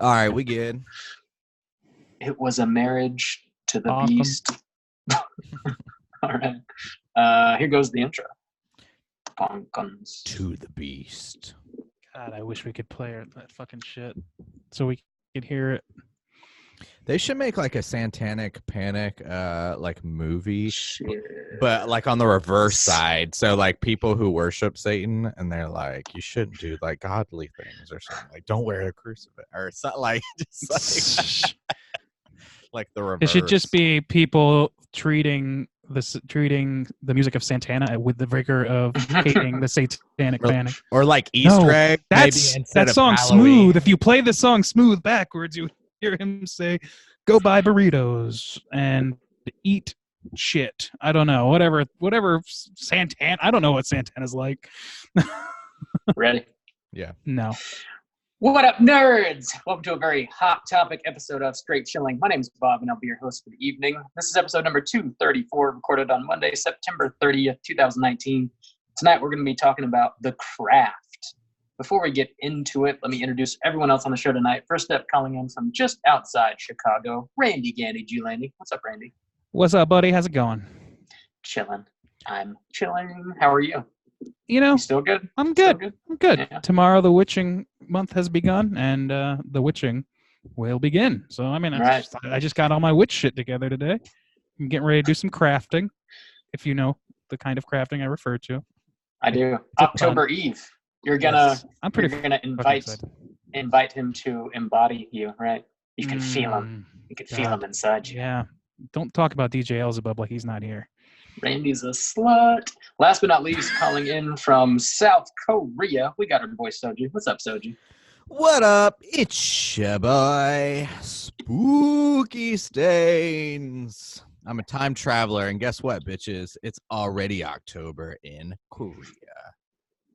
All right, we good. It was a marriage to the Awesome. beast. All right. Here goes the intro. Pumpkins. To the beast. God, I wish we could play that fucking shit so we could hear it. They should make like a Satanic Panic like movie, Shit. but like on the reverse side. So like people who worship Satan and they're like, you shouldn't do like godly things or something. Like don't wear a crucifix or something like just like the reverse. It should just be people treating the music of Santana with the rigor of hating the Satanic Panic. Or like Easter egg. That's maybe instead that of song Halloween. Smooth. If you play the song Smooth backwards, you hear him say, "Go buy burritos and eat shit." I don't know. Whatever Santana. I don't know what Santana's like. Ready? Yeah. No. What up, nerds? Welcome to a very hot topic episode of Straight Chilling. My name is Bob, and I'll be your host for the evening. This is episode number 234, recorded on Monday, September 30th, 2019. Tonight, we're going to be talking about The Craft. Before we get into it, let me introduce everyone else on the show tonight. First up, calling in from just outside Chicago, Randy Gandy G-Landy. What's up, Randy? What's up, buddy? How's it going? Chilling. I'm chilling. How are you? You still good? I'm good. Still good? I'm good. Yeah. Tomorrow, the witching month has begun, and the witching will begin. So, I mean, I just got all my witch shit together today. I'm getting ready to do some crafting, if you know the kind of crafting I refer to. I do. It's a October Eve. You're gonna. I'm pretty. You're gonna invite him to embody you, right? You can feel him. You can feel him inside you. Yeah. Don't talk about DJ Elzebub like he's not here. Randy's a slut. Last but not least, calling in from South Korea, we got our boy Soji. What's up, Soji? What up? It's your boy, Spooky Stains. I'm a time traveler, and guess what, bitches? It's already October in Korea.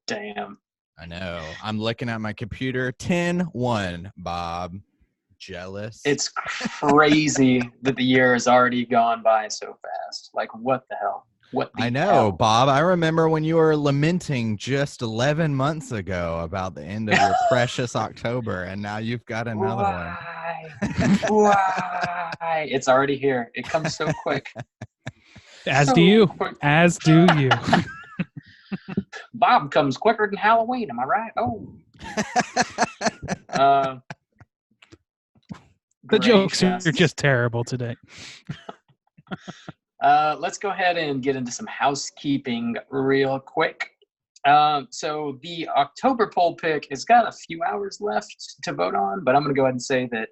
Damn. I know. I'm looking at my computer. 10-1, Bob. Jealous. It's crazy that the year has already gone by so fast. Like, what the hell? I know, Bob. I remember when you were lamenting just 11 months ago about the end of your precious October, and now you've got another one. Why? It's already here. It comes so quick. As do you. As do you. Bob comes quicker than Halloween. Am I right? Oh. The jokes are just terrible today. Let's go ahead and get into some housekeeping real quick. So the October poll pick has got a few hours left to vote on, but I'm going to go ahead and say that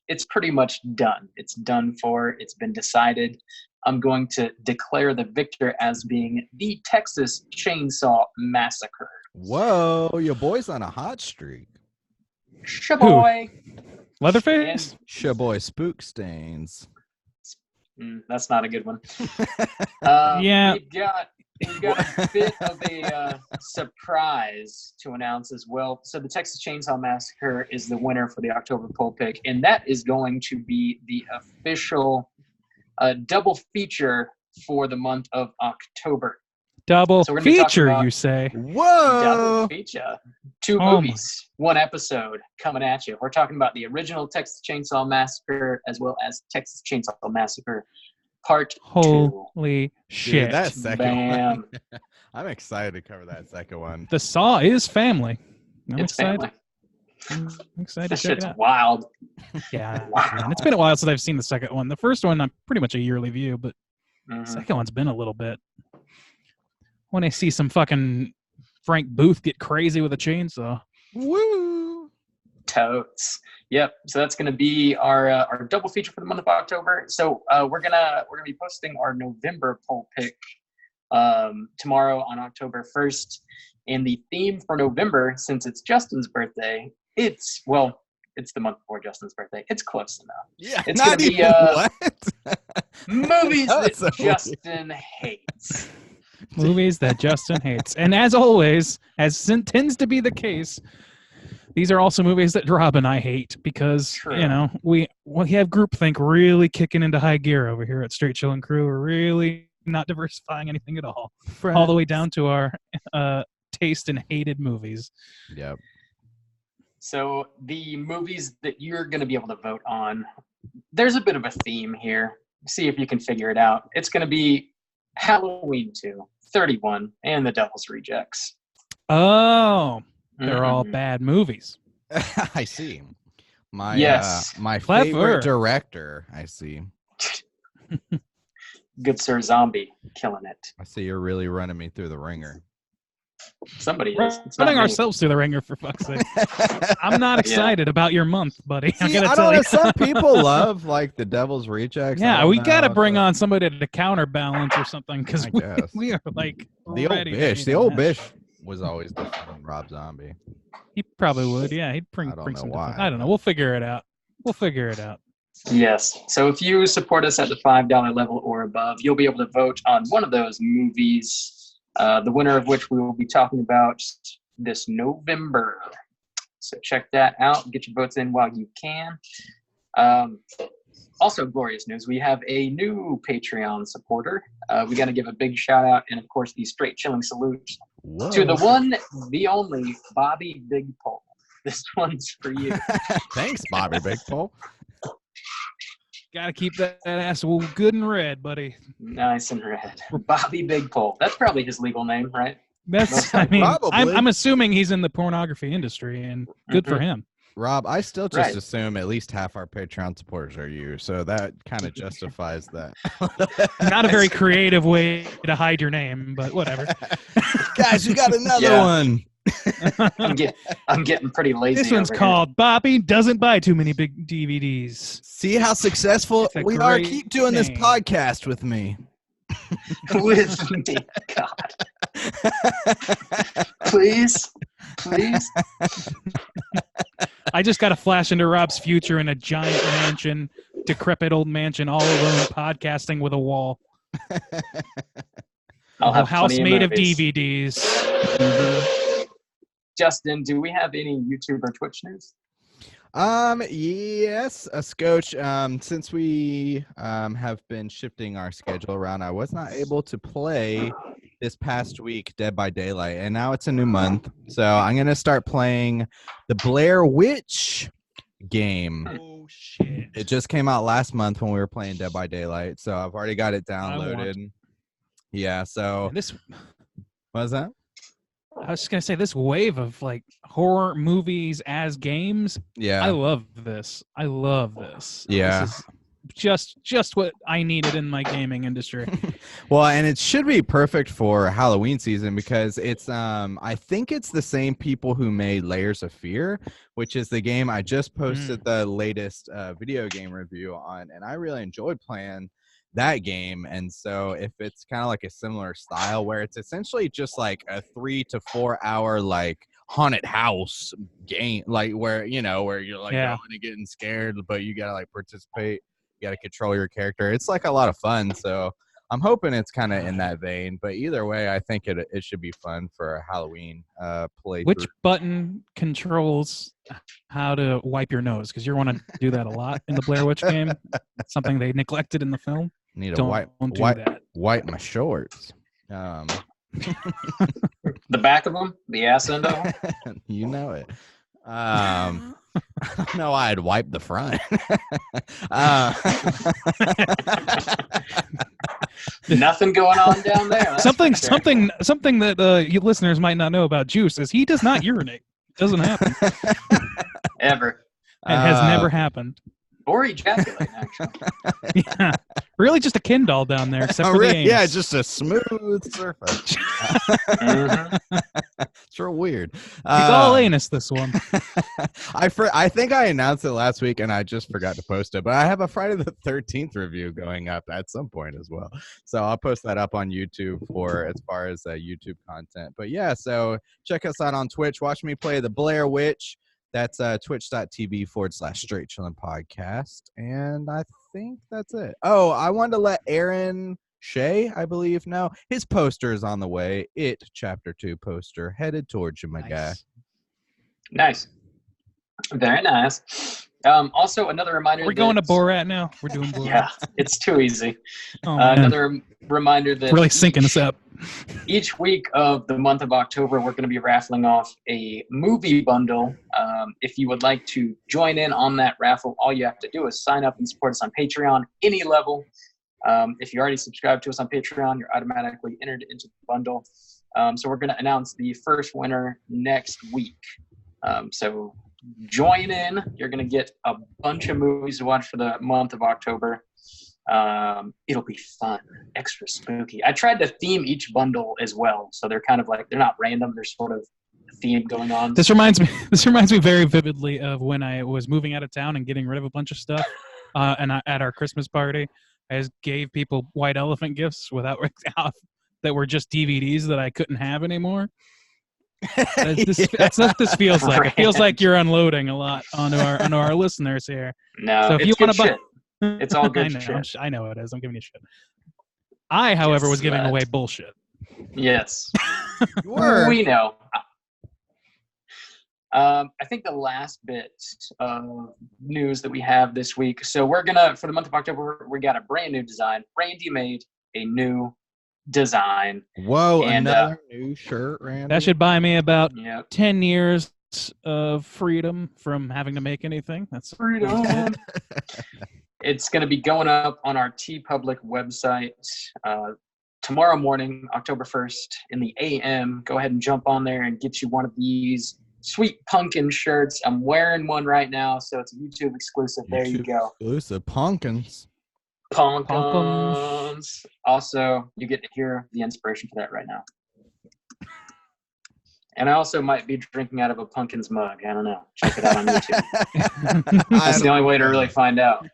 it's pretty much done. It's done for. It's been decided. I'm going to declare the victor as being the Texas Chainsaw Massacre. Whoa, your boy's on a hot streak. Shaboy. Leatherface? Shaboy Spook Stains. That's not a good one. Yeah. We've got a bit of a surprise to announce as well. So the Texas Chainsaw Massacre is the winner for the October poll pick, and that is going to be the official double feature for the month of October. Double feature, you say? Whoa! Double feature. Two movies, one episode coming at you. We're talking about the original Texas Chainsaw Massacre as well as Texas Chainsaw Massacre Part 2. Holy shit. Dude, that second Bam. one. I'm excited to cover that second one. The Saw is family. It's family. I'm excited This to check shit's it out. wild. Yeah. Wow. Man, it's been a while since I've seen the second one. The first one, I'm pretty much a yearly view, but the second one's been a little bit. When I see some fucking Frank Booth get crazy with a chainsaw. Woo! Totes. Yep. So that's going to be our double feature for the month of October. So we're gonna be posting our November poll pick tomorrow on October 1st. And the theme for November, since it's Justin's birthday, it's the month before Justin's birthday. It's close enough. Yeah. It's going to be what? movies that so Justin hates. Movies that Justin hates. And as always, as tends to be the case, these are also movies that Rob and I hate because, True. you know, we have groupthink really kicking into high gear over here at Straight Chillin' Crew. We're really not diversifying anything at all. All the way down to our taste in hated movies. Yep. So the movies that you're going to be able to vote on, there's a bit of a theme here. See if you can figure it out. It's going to be Halloween 2, 31, and The Devil's Rejects. Oh, they're all bad movies. I see. My my Clever. favorite director. I see. Good Sir Zombie, killing it. I see you're really running me through the ringer. Somebody is. It's Running not me. ourselves through the ringer, for fuck's sake. I'm not excited about your month, buddy. See, I don't know. Some people love like The Devil's Rejects. Yeah, we got to bring on somebody to counterbalance or something because we are like the old Bish. The old Bish was always defending Rob Zombie. He probably would. Yeah, he'd bring some. Why. I don't know. We'll figure it out. Yes. So if you support us at the $5 level or above, you'll be able to vote on one of those movies. The winner of which we will be talking about this November. So check that out. Get your votes in while you can. Also, glorious news. We have a new Patreon supporter. We got to give a big shout out and, of course, the straight chilling salute to the one, the only, Bobby Big Pole. This one's for you. Thanks, Bobby Big Pole. Got to keep that ass good and red, buddy. Nice and red. Bobby Big Pole. That's probably his legal name, right? That's. I mean, I'm assuming he's in the pornography industry, and good for him. Rob, I still just assume at least half our Patreon supporters are you, so that kind of justifies that. Not a very creative way to hide your name, but whatever. Guys, we got another one. I'm getting pretty lazy. This one's called Bobby Doesn't Buy Too Many Big DVDs. See how successful we are? Keep doing this podcast with me. With me, God. Please. I just got to flash into Rob's future in a giant mansion, decrepit old mansion, all alone, podcasting with a wall. I'll have a house made of movies. DVDs. Mm-hmm. Justin, do we have any YouTube or Twitch news? Yes, a scotch. Since we have been shifting our schedule around, I was not able to play this past week Dead by Daylight, and now it's a new month, so I'm gonna start playing the Blair Witch game. Oh shit! It just came out last month when we were playing Dead by Daylight, so I've already got it downloaded. Yeah, so this what was that? I was just gonna say this wave of like horror movies as games. Yeah, I love this. Yeah, this is just what I needed in my gaming industry. Well, and it should be perfect for Halloween season because it's I think it's the same people who made Layers of Fear, which is the game I just posted the latest video game review on, and I really enjoyed playing that game. And so if it's kind of like a similar style where it's essentially just like a 3 to 4 hour like haunted house game, like where you're like going and getting scared, but you gotta like participate, you gotta control your character. It's like a lot of fun, so I'm hoping it's kind of in that vein. But either way, I think it should be fun for a Halloween playthrough. Which button controls how to wipe your nose? Because you want to do that a lot in the Blair Witch game. It's something they neglected in the film. Need to wipe my shorts. The back of them, the ass end of them. You know it. I don't know why I'd wipe the front. Nothing going on down there. Something that you listeners might not know about Juice is he does not urinate. It doesn't happen. Ever. It has never happened. Or ejaculate, actually. Yeah. Really just a Ken doll down there, except for the anus. Yeah, just a smooth surface. It's real weird. He's all anus, this one. I think I announced it last week, and I just forgot to post it. But I have a Friday the 13th review going up at some point as well. So I'll post that up on YouTube for as far as YouTube content. But yeah, so check us out on Twitch. Watch me play the Blair Witch. That's twitch.tv/Straight Chillin' Podcast. And I think that's it. Oh, I wanted to let Aaron Shea, I believe, know. His poster is on the way. It Chapter 2 poster headed towards you, my guy. Nice. Very nice. Also, another reminder. We're going to Borat now. We're doing Borat. Yeah, it's too easy. Another reminder that really syncing this up. Each week of the month of October, we're going to be raffling off a movie bundle If you would like to join in on that raffle, all you have to do is sign up and support us on Patreon, any level. If you already subscribe to us on Patreon, you're automatically entered into the bundle. So we're going to announce the first winner next week. So join in. You're going to get a bunch of movies to watch for the month of October. It'll be fun, extra spooky. I tried to theme each bundle as well, so they're kind of like, they're not random, they're sort of theme going on. This reminds me very vividly of when I was moving out of town and getting rid of a bunch of stuff. At our Christmas party, I just gave people white elephant gifts that were just DVDs that I couldn't have anymore. That's what this feels like. It feels like you're unloading a lot onto our listeners here. No, so if you want to buy, it's all good shit. I know it is. I'm giving you shit. I, however, was giving away bullshit. Yes, we know. I think the last bit of news that we have this week. So we're gonna, for the month of October, we got a brand new design. Randy made a new design. Whoa, and, another new shirt, Randy. That should buy me about 10 years of freedom from having to make anything. That's freedom. It's going to be going up on our TeePublic website tomorrow morning, October 1st in the AM. Go ahead and jump on there and get you one of these sweet pumpkin shirts. I'm wearing one right now, so it's a YouTube exclusive. There you go. Exclusive pumpkins. Pumpkins. Also, you get to hear the inspiration for that right now. And I also might be drinking out of a pumpkin's mug. I don't know. Check it out on YouTube. That's the only way to really find out.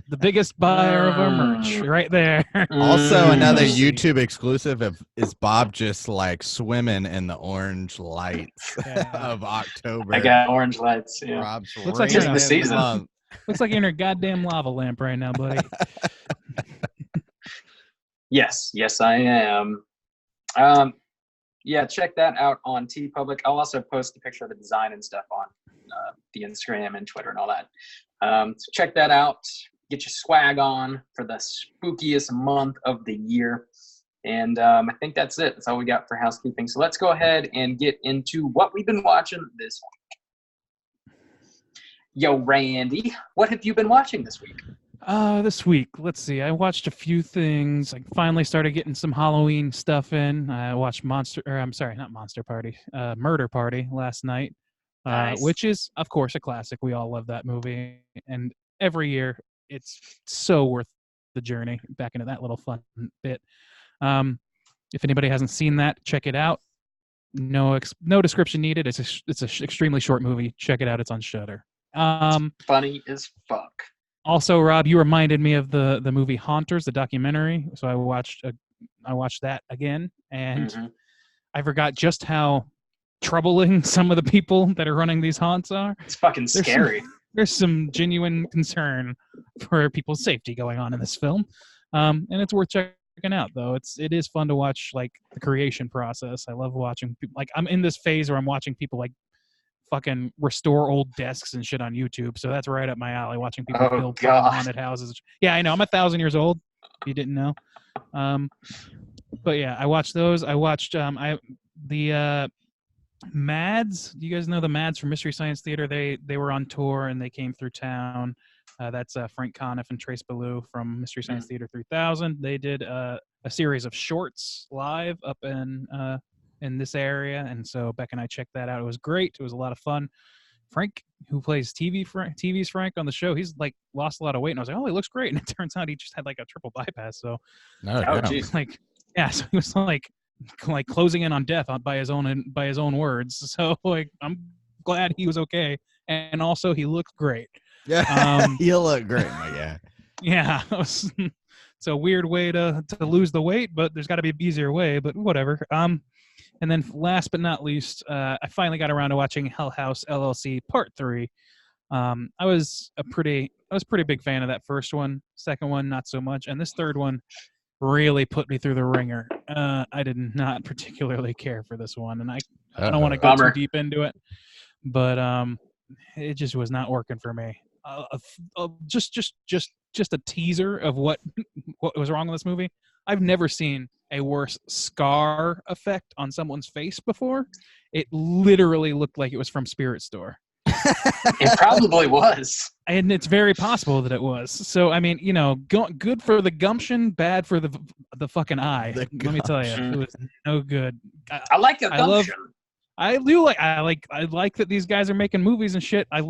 The biggest buyer of our merch right there. Also, another YouTube exclusive is Bob just like swimming in the orange lights of October. I got orange lights. Yeah. Rob's looks like you're in the season. Looks like you're in a goddamn lava lamp right now, buddy. Yes, I am. Yeah, check that out on TeePublic. I'll also post a picture of the design and stuff on the Instagram and Twitter and all that. So check that out. Get your swag on for the spookiest month of the year. And I think that's it. That's all we got for housekeeping. So let's go ahead and get into what we've been watching this week. Yo, Randy, what have you been watching this week? This week, let's see. I watched a few things. I finally started getting some Halloween stuff in. I watched Murder Party last night, nice. Which is, of course, a classic. We all love that movie. And every year, it's so worth the journey back into that little fun bit. If anybody hasn't seen that, check it out. No description needed. It's an extremely short movie. Check it out. It's on Shudder. It's funny as fuck. Also, Rob, you reminded me of the movie Haunters, the documentary. So I watched that again, and I forgot just how troubling some of the people that are running these haunts are. It's fucking scary. There's some genuine concern for people's safety going on in this film, and it's worth checking out. Though it is fun to watch, like the creation process. I love watching people. Like I'm in this phase where I'm watching people like fucking restore old desks and shit on YouTube. So that's right up my alley, watching people build haunted houses. Yeah, I know. I'm 1,000 years old, if you didn't know. But yeah, I watched those. I watched the Mads. Do you guys know the Mads from Mystery Science Theater? They were on tour and they came through town. That's Frank Conniff and Trace Ballou from Mystery Science Theater 3000. They did a series of shorts live up in this area, and so Beck and I checked that out. It was great. It was a lot of fun. Frank, who plays TV's Frank on the show, he's like lost a lot of weight, and I was like, oh, he looks great. And it turns out he just had like a triple bypass. So, like, yeah, so he was like closing in on death by his own words. So like, I'm glad he was okay, and also he looked great. Yeah, he'll look great. Yeah, yeah. It's a weird way to lose the weight, but there's got to be an easier way. But whatever. And then last but not least, I finally got around to watching Hell House LLC Part 3. I was a pretty big fan of that first one. Second one, not so much. And this third one really put me through the ringer. I did not particularly care for this one. And I don't want to go too deep into it. But it just was not working for me. Just a teaser of what was wrong with this movie. I've never seen a worse scar effect on someone's face before. It literally looked like it was from Spirit Store. It probably was. And it's very possible that it was. So, I mean, good for the gumption, bad for the fucking eye. Let me tell you, it was no good. I like a gumption. I like that these guys are making movies and shit. I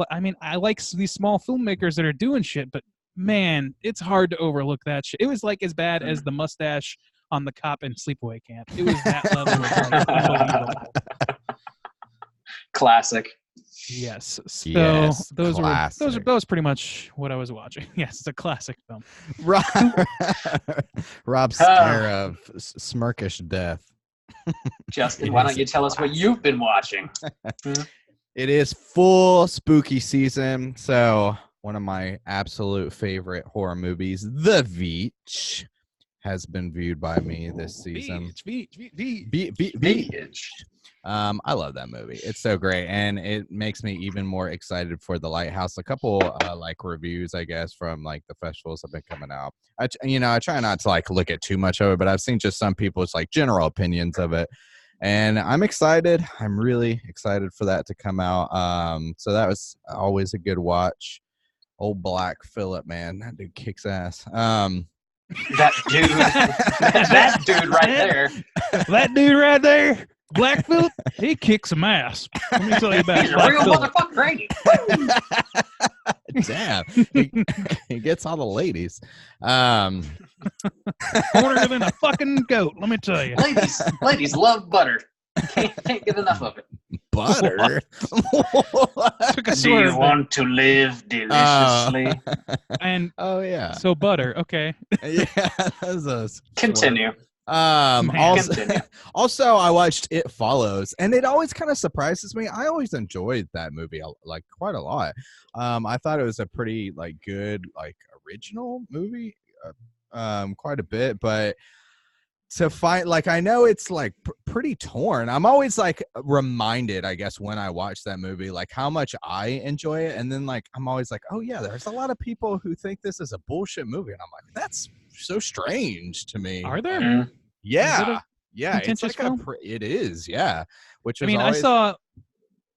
like these small filmmakers that are doing shit, but man, it's hard to overlook that shit. It was like as bad as the mustache on the cop in Sleepaway Camp. It was that level of like, unbelievable. Classic. Yes. So Yes, those classic. was pretty much what I was watching. Yes, it's a classic film. Rob's stare of smirkish death. Justin, why don't you tell us what you've been watching? It is full spooky season, so one of my absolute favorite horror movies, The Beach, has been viewed by me this season. Beach. I love that movie. It's so great, and it makes me even more excited for The Lighthouse. A couple like reviews, I guess, from like the festivals have been coming out. I try not to like look at too much of it, but I've seen just some people's like general opinions of it, and I'm excited. I'm really excited for that to come out. So that was always a good watch. Old Black Phillip, man, that dude kicks ass. That dude right there. That dude right there. Black Phillip, he kicks some ass. Let me tell you about He's a Black real Phillip. motherfucker, ain't he? Damn, he gets all the ladies. Hornier than a fucking goat, let me tell you. Ladies love butter. Can't get enough of it. Butter. Do you want to live deliciously? And oh yeah. So butter, okay. Yeah, that's a Continue. Also, I watched It Follows, and it always kind of surprises me. I always enjoyed that movie like quite a lot. I thought it was a pretty like good like original movie, quite a bit, but to find like I know it's like pretty torn. I'm always like reminded, I guess, when I watch that movie, like how much I enjoy it, and then like I'm always like, oh yeah, there's a lot of people who think this is a bullshit movie, and I'm like, that's so strange to me. Are there? Mm-hmm. Yeah, yeah, it's like film? it is, yeah. Which I mean, always, I saw.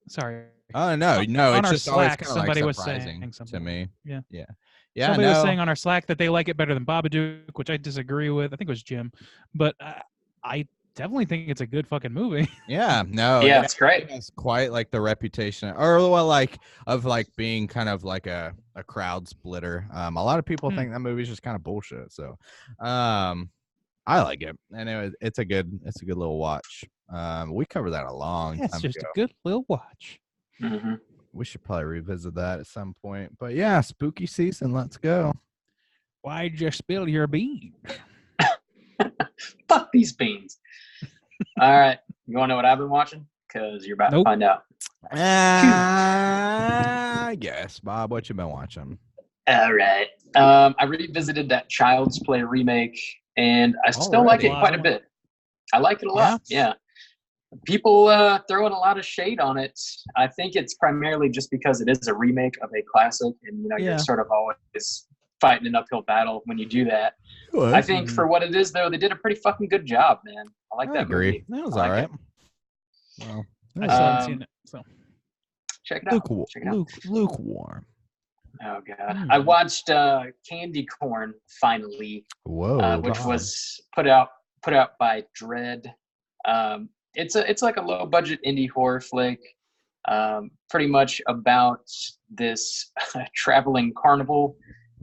Sorry. Oh no, on it's our just always Slack, kind of somebody like was surprising saying to something. me. Yeah. Somebody was saying on our Slack that they like it better than Babadook, which I disagree with. I think it was Jim, but I definitely think it's a good fucking movie. Yeah, no, yeah, it's great. It's quite like the reputation, or well, like of like being kind of like a crowd splitter. A lot of people think that movie's just kind of bullshit. So, I like it, and it's a good little watch. We covered that a long time ago. It's just a good little watch. Mm-hmm. We should probably revisit that at some point. But yeah, spooky season. Let's go. Why'd you spill your beans? Fuck these beans. All right. You want to know what I've been watching? Because you're about to find out. I guess. Bob, what you been watching? All right. I revisited that Child's Play remake, and I still like it quite a bit. I like it a lot. Yeah. People throwing a lot of shade on it. I think it's primarily just because it is a remake of a classic, and you're sort of always fighting an uphill battle when you do that. I think for what it is, though, they did a pretty fucking good job, man. I like that movie. That was all right. Well, I still haven't seen it, so check it out. Lukewarm. Oh god, I watched Candy Corn finally. Whoa, which was put out by Dread. It's like a low budget indie horror flick, pretty much about this traveling carnival,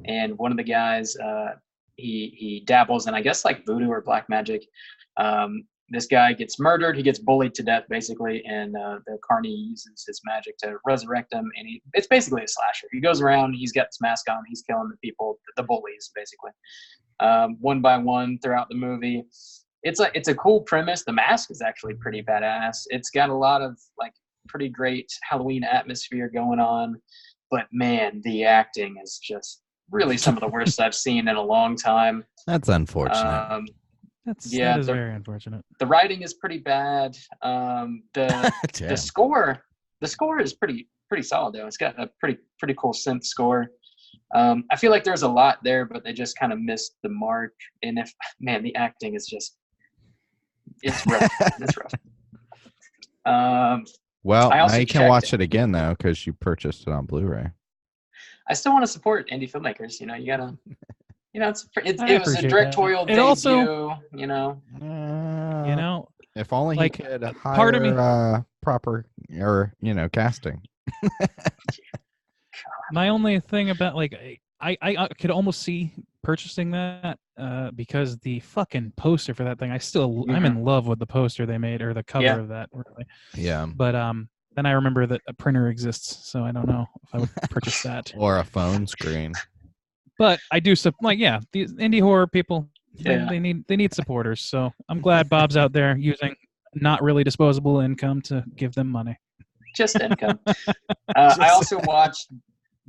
and one of the guys he dabbles in, I guess, like voodoo or black magic. This guy gets murdered. He gets bullied to death, basically, and the carny uses his magic to resurrect him. And it's basically a slasher. He goes around, he's got this mask on, he's killing the people, the bullies, basically, one by one throughout the movie. It's a cool premise. The mask is actually pretty badass. It's got a lot of like pretty great Halloween atmosphere going on, but man, the acting is just really some of the worst I've seen in a long time. That's unfortunate. That is very unfortunate. The writing is pretty bad. The score is pretty solid though. It's got a pretty cool synth score. I feel like there's a lot there, but they just kind of missed the mark. And the acting is just it's rough. It's rough. Well, I now also you can checked. watch it again though because you purchased it on Blu-ray. I still want to support indie filmmakers. You know, you gotta. You know, I it was a appreciate directorial that. It debut. also, You know, you know, If only he like could part of me, hire proper or casting. my only thing about like I could almost see purchasing that because the fucking poster for that thing, I'm in love with the poster they made or the cover of that really. Yeah. But then I remember that a printer exists, so I don't know if I would purchase that. Or a phone screen. But I do these indie horror people, they need supporters. So I'm glad Bob's out there using not really disposable income to give them money. Just income. I also watched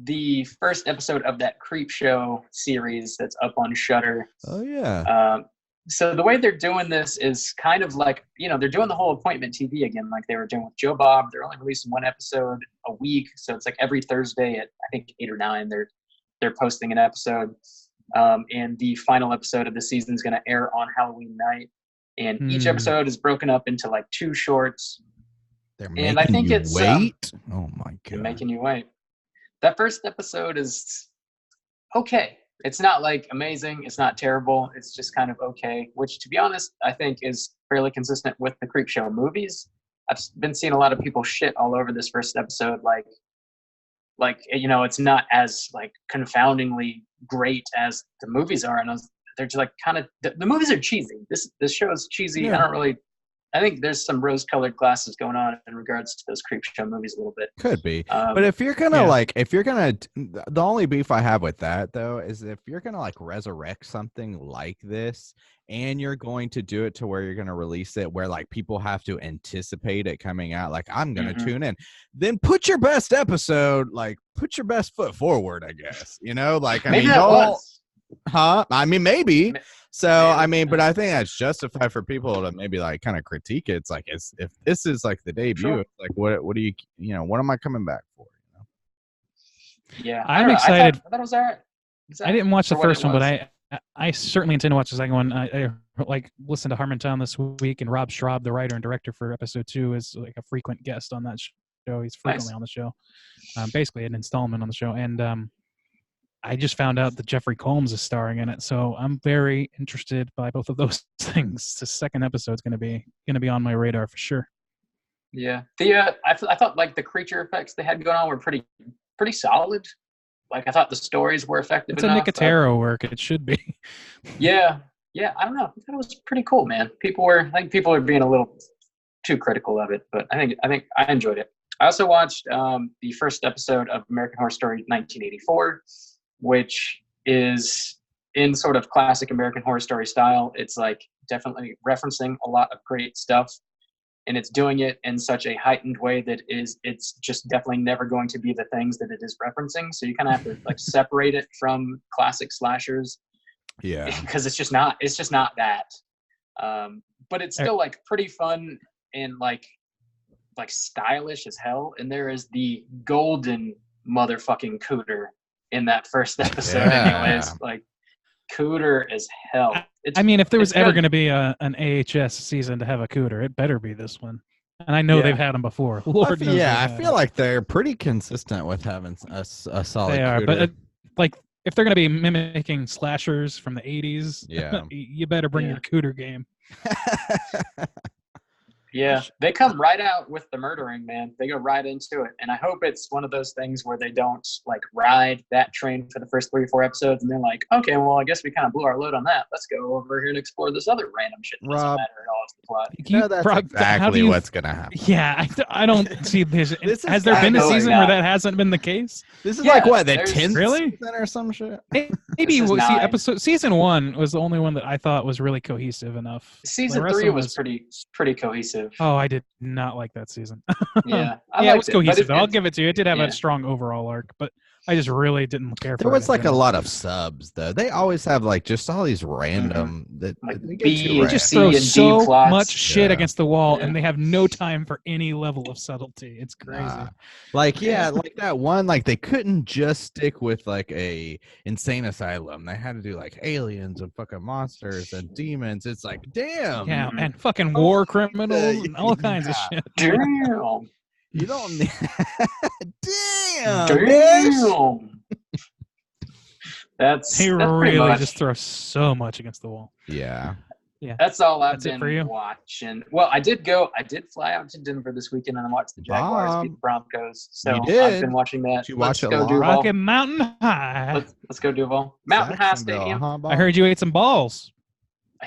the first episode of that Creep Show series that's up on Shudder. Oh yeah. So the way they're doing this is kind of like, they're doing the whole appointment TV again, like they were doing with Joe Bob. They're only releasing one episode a week, so it's like every Thursday at I think 8 or 9. They're posting an episode, and the final episode of the season is going to air on Halloween night. And each episode is broken up into like 2 shorts. They're making you wait. Oh my god! They're making you wait. That first episode is okay. It's not like amazing. It's not terrible. It's just kind of okay, which to be honest, I think is fairly consistent with the Creep Show movies. I've been seeing a lot of people shit all over this first episode, like it's not as like confoundingly great as the movies are, and they're just like kind of the movies are cheesy. This show is cheesy. Yeah. I think there's some rose-colored glasses going on in regards to those Creep Show movies a little bit. Could be, but if you're gonna the only beef I have with that though is if you're gonna like resurrect something like this, and you're going to do it to where you're gonna release it where like people have to anticipate it coming out, like I'm gonna tune in, then put your best episode, like put your best foot forward, I guess. Like I maybe mean, that was. Huh? I mean, maybe. So, I mean, but I think that's justified for people to maybe like kind of critique it. It's like, if this is like the debut, Sure. it's like, what do you, what am I coming back for? Yeah, I'm excited. I thought it was all right. I didn't watch the first one, but I certainly intend to watch the second one. I like listened to Harmontown this week, and Rob Schraub, the writer and director for episode 2, is like a frequent guest on that show. He's frequently on the show, basically an installment on the show, and I just found out that Jeffrey Combs is starring in it, so I'm very interested by both of those things. The second episode's going to be on my radar for sure. Yeah, I thought like the creature effects they had going on were pretty solid. Like I thought the stories were effective. It's a Nicotero work. It should be. Yeah. I don't know. I thought it was pretty cool, man. I think people are being a little too critical of it, but I think I enjoyed it. I also watched the first episode of American Horror Story 1984. Which is in sort of classic American Horror Story style. It's like definitely referencing a lot of great stuff, and it's doing it in such a heightened way that it's just definitely never going to be the things that it is referencing. So you kind of have to like separate it from classic slashers. Yeah. Because it's just not that. But it's still like pretty fun and like stylish as hell. And there is the golden motherfucking cooter in that first episode, anyways. Like cooter as hell. I mean, if there was ever going to be an AHS season to have a cooter, it better be this one. And I know they've had them before. Lord knows. Yeah, I feel like they're pretty consistent with having a solid. They are, cooter. but like if they're going to be mimicking slashers from the 80s, you better bring your cooter game. Yeah, they come right out with the murdering, man. They go right into it. And I hope it's one of those things where they don't like ride that train for the first 3 or 4 episodes and they're like, okay, well, I guess we kind of blew our load on that. Let's go over here and explore this other random shit that doesn't matter at all to the plot. That's exactly what's going to happen. Yeah, I don't see this. Has there been a season where that hasn't been the case? This is like what, the 10th season or some shit? Maybe season 1 was the only one that I thought was really cohesive enough. Season 3 was pretty cohesive. Oh, I did not like that season. Yeah, it was cohesive. I'll give it to you. It did have a strong overall arc, but I just really didn't care for it. There was like a lot of subs, though. They always have like just all these random that they just throw so much shit against the wall, and they have no time for any level of subtlety. It's crazy. Like that one. Like they couldn't just stick with like a insane asylum. They had to do like aliens and fucking monsters and demons. It's like damn. Yeah, and fucking war criminals and all kinds of shit. Damn. You don't need. Damn. Damn. That's He pretty really much. just throws so much against the wall. Yeah. Yeah. That's all I've That's it for you? been watching. Well, I did fly out to Denver this weekend and I watched the Jaguars beat the Broncos. So You did? I've been watching that. Did you Let's watch it go live? Duval. Rocket Mountain High. Let's go Duval. Mountain High Stadium. Huh, I heard you ate some balls.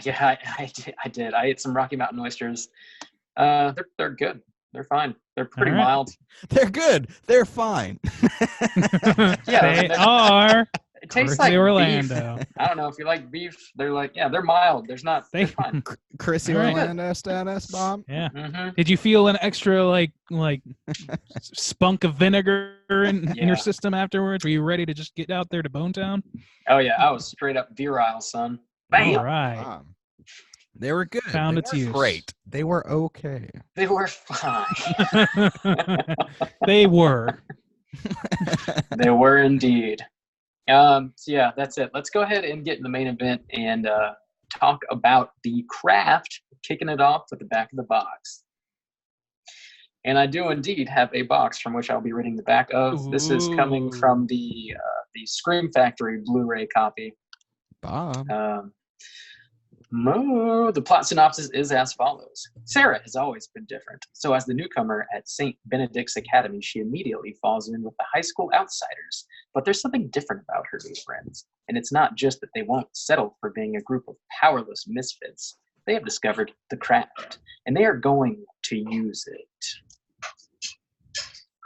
Yeah, I did. I ate some Rocky Mountain oysters. They're good. They're fine. They're pretty All right. mild. They're good. They're fine. They are. It tastes Chrissy like Orlando. beef. I don't know if you like beef. They're like, yeah, they're mild. They're fine. Chrissy All right. Orlando status, Bob. Yeah. Mm-hmm. Did you feel an extra like spunk of vinegar in your system afterwards? Were you ready to just get out there to Bone Town? Oh yeah, I was straight up virile, son. Bam. All right. They were good. Found they its weren't use. great. They were okay. They were fine. They were. They were indeed. So yeah, that's it. Let's go ahead and get in the main event and talk about The Craft, kicking it off with the back of the box. And I do indeed have a box from which I'll be reading the back of. Ooh. This is coming from the Scream Factory Blu-ray copy. Bob. The plot synopsis is as follows. Sarah has always been different, so as the newcomer at St. Benedict's Academy, she immediately falls in with the high school outsiders. But there's something different about her new friends, and it's not just that they won't settle for being a group of powerless misfits. They have discovered the craft, and they are going to use it.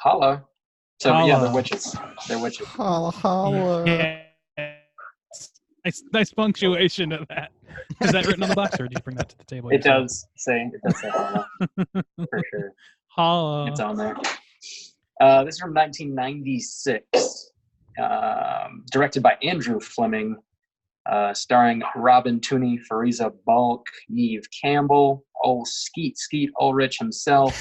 Holla. So yeah, Holla. they're witches. They're witches. Holla, holla. Yeah. Nice punctuation of that. Is that written on the box, or did you bring that to the table? It does say holla for sure. Holla. It's on there. This is from 1996, directed by Andrew Fleming, starring Robin Tooney, Fariza Balk, Neve Campbell, old Skeet Ulrich himself.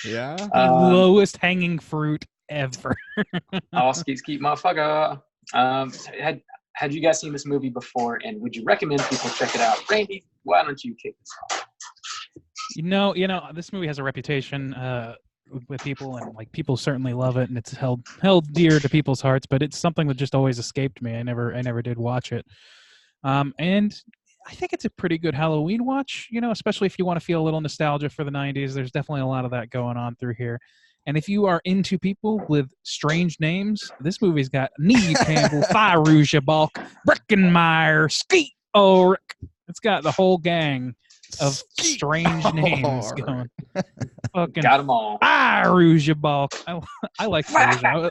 Yeah. The lowest hanging fruit ever. Oh, Skeet motherfucker. Had you guys seen this movie before, and would you recommend people check it out? Randy, why don't you kick this off? You know, this movie has a reputation with people, and like people certainly love it, and it's held dear to people's hearts. But it's something that just always escaped me. I never did watch it, and I think it's a pretty good Halloween watch. You know, especially if you want to feel a little nostalgia for the '90s. There's definitely a lot of that going on through here. And if you are into people with strange names, this movie's got Neve Campbell, Firuza Balk, Breckenmeyer, Skeet Ulrich. It's got the whole gang of strange names going. Fucking Got them all. Firuza Balk. I like Firuza.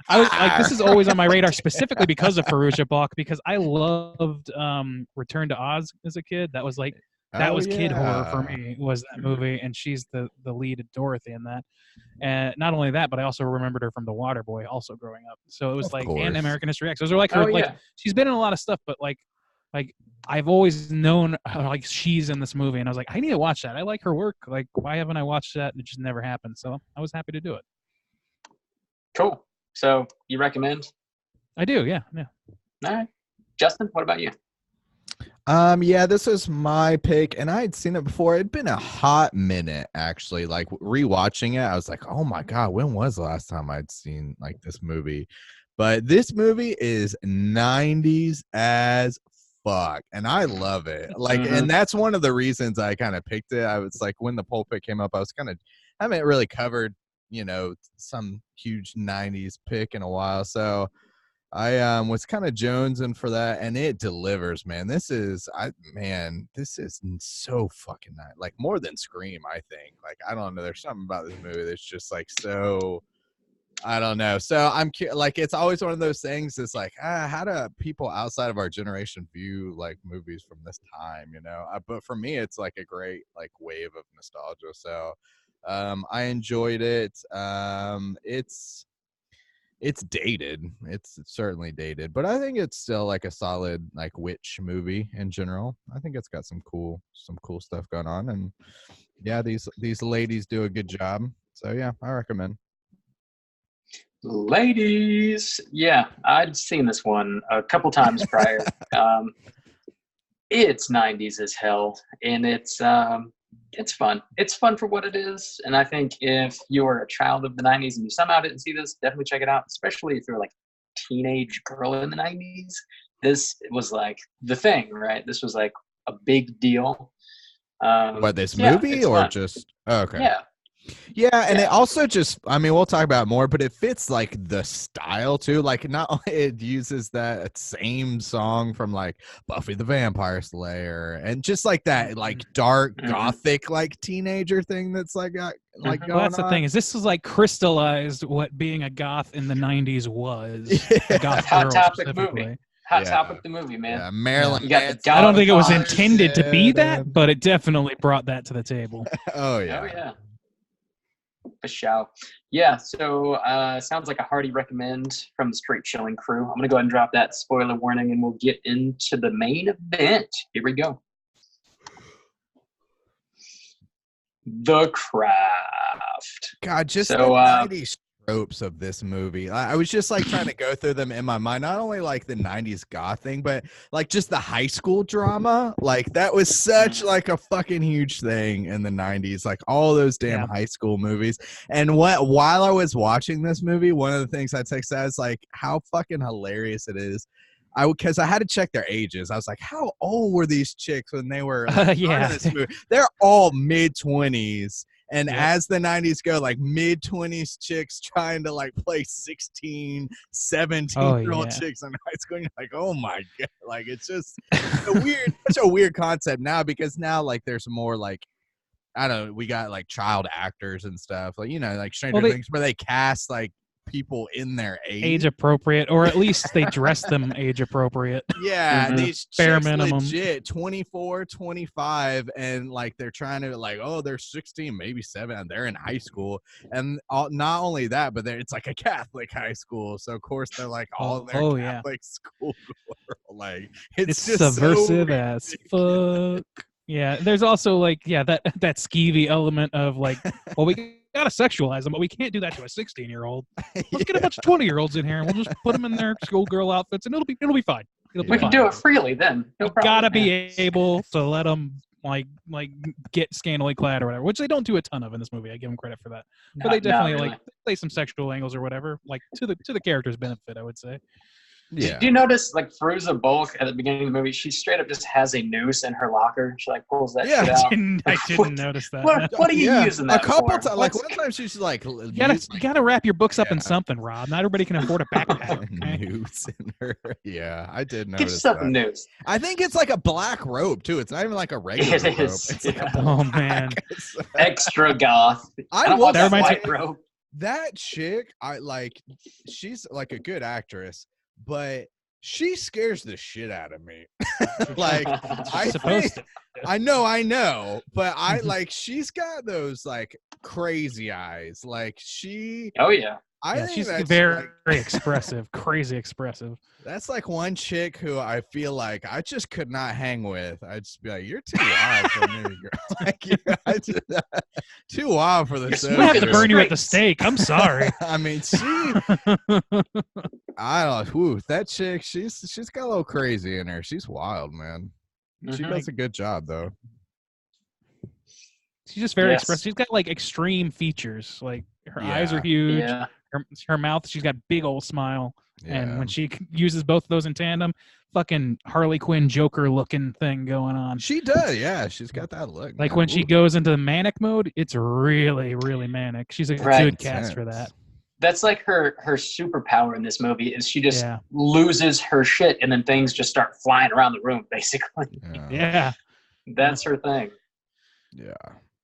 I was like, this is always on my radar specifically because of Firuza Balk, because I loved Return to Oz as a kid. That was like kid horror for me, was that movie, and she's the lead Dorothy in that. And not only that, but I also remembered her from The Waterboy also growing up. So it was and American History X. Those are like her she's been in a lot of stuff, but like I've always known like she's in this movie, and I was like, I need to watch that. I like her work. Like, why haven't I watched that? And it just never happened. So I was happy to do it. Cool. So you recommend? I do, yeah. All right. Justin, what about you? Yeah, this was my pick, and I had seen it before. It'd been a hot minute, actually. Like rewatching it, I was like, "Oh my god, when was the last time I'd seen like this movie?" But this movie is 90s as fuck, and I love it. Like, and that's one of the reasons I kind of picked it. I was like, when the pulpit came up, I haven't really covered, some huge 90s pick in a while, so I was kind of jonesing for that, and it delivers, man. This is so fucking nice. Like, more than Scream, I think. Like, I don't know. There's something about this movie that's just like so. I don't know. So I'm like, it's always one of those things. It's like, how do people outside of our generation view like movies from this time? But for me, it's like a great like wave of nostalgia. So I enjoyed it. It's dated. It's certainly dated, but I think it's still like a solid like witch movie in general. I think it's got some cool stuff going on, and yeah, these ladies do a good job. So yeah, I recommend. Ladies, yeah, I'd seen this one a couple times prior. it's 90s as hell, and it's fun. It's fun for what it is, and I think if you're a child of the 90s and you somehow didn't see this, definitely check it out, especially if you're like a teenage girl in the 90s. This was like the thing, right? This was like a big deal. What, this movie or fun. just okay? Yeah, and it also just, I mean, we'll talk about it more, but it fits like the style too. Like, not only it uses that same song from like Buffy the Vampire Slayer and just like that like dark gothic like teenager thing that's like got like going well, that's on. the thing, is this was like crystallized what being a goth in the 90s was. A goth Hot girl Topic movie. Hot Topic the movie, man. Yeah, Marilyn. I don't think it was intended to be that, but it definitely brought that to the table. Oh yeah. For sure. Yeah, so sounds like a hearty recommend from the Straight Chilling crew. I'm going to go ahead and drop that spoiler warning, and we'll get into the main event. Here we go. The Craft. God, just the 90s tropes of this movie. I was just like trying to go through them in my mind, not only like the 90s goth thing, but like just the high school drama. Like that was such like a fucking huge thing in the 90s, like all those damn high school movies. And while I was watching this movie, one of the things I texted out is like how fucking hilarious it is. Because I had to check their ages. I was like, how old were these chicks when they were like, part of this movie? They're all mid-20s. And as the 90s go, like mid-20s chicks trying to like play 16, 17-year-old chicks in high school. And you're like, oh my God. Like, it's just such a weird concept now, because now like there's more like, I don't know, we got like child actors and stuff. Like, you know, like Stranger Things, where they cast like people in their age appropriate, or at least they dress them age appropriate. These bare chicks minimum, legit 24, 25, and like they're trying to like, oh, they're 16, maybe 7, and they're in high school. And not only that, but it's like a Catholic high school, so of course they're like all their Catholic school girl. Like it's just subversive so as fuck. Yeah, there's also like that skeevy element of like, well, we gotta sexualize them, but we can't do that to a 16-year-old. Let's get a bunch of 20-year-olds in here, and we'll just put them in their schoolgirl outfits, and it'll be fine. We can do it freely then. No problem. Gotta be able to let them like get scantily clad or whatever, which they don't do a ton of in this movie. I give them credit for that, but they definitely like play some sexual angles or whatever, like to the character's benefit, I would say. Did you notice, like, Fairuza Balk at the beginning of the movie, she straight up just has a noose in her locker. She, like, pulls that shit out. I didn't notice that. What are you using that for? A couple for? times, like, one time she's like... You gotta wrap your books up in something, Rob. Not everybody can afford a backpack. Noose in her. Yeah, I did notice Get yourself a noose. I think it's like a black robe, too. It's not even like a regular robe. It's like oh, man. Extra goth. I want that white robe. That chick, she's like a good actress, but... she scares the shit out of me. Like, I know, but she's got those like crazy eyes. Like she. Oh yeah. I think she's that's very expressive, crazy expressive. That's like one chick who I feel like I just could not hang with. I'd just be like, "You're too wild for me, girl. Like, too wild for the show." We have to burn you at the stake. I'm sorry. I mean, I don't know. That chick, she's got a little crazy in her. She's wild, man. She does a good job, though. She's just very expressive. She's got like extreme features. Like her eyes are huge. Yeah. Her mouth, she's got big old smile. Yeah. And when she uses both of those in tandem, fucking Harley Quinn Joker looking thing going on. She does, yeah. She's got that look. Like when she goes into manic mode, it's really, really manic. She's a good cast for that. That's like her superpower in this movie is she just loses her shit and then things just start flying around the room, basically. Yeah. That's her thing. Yeah.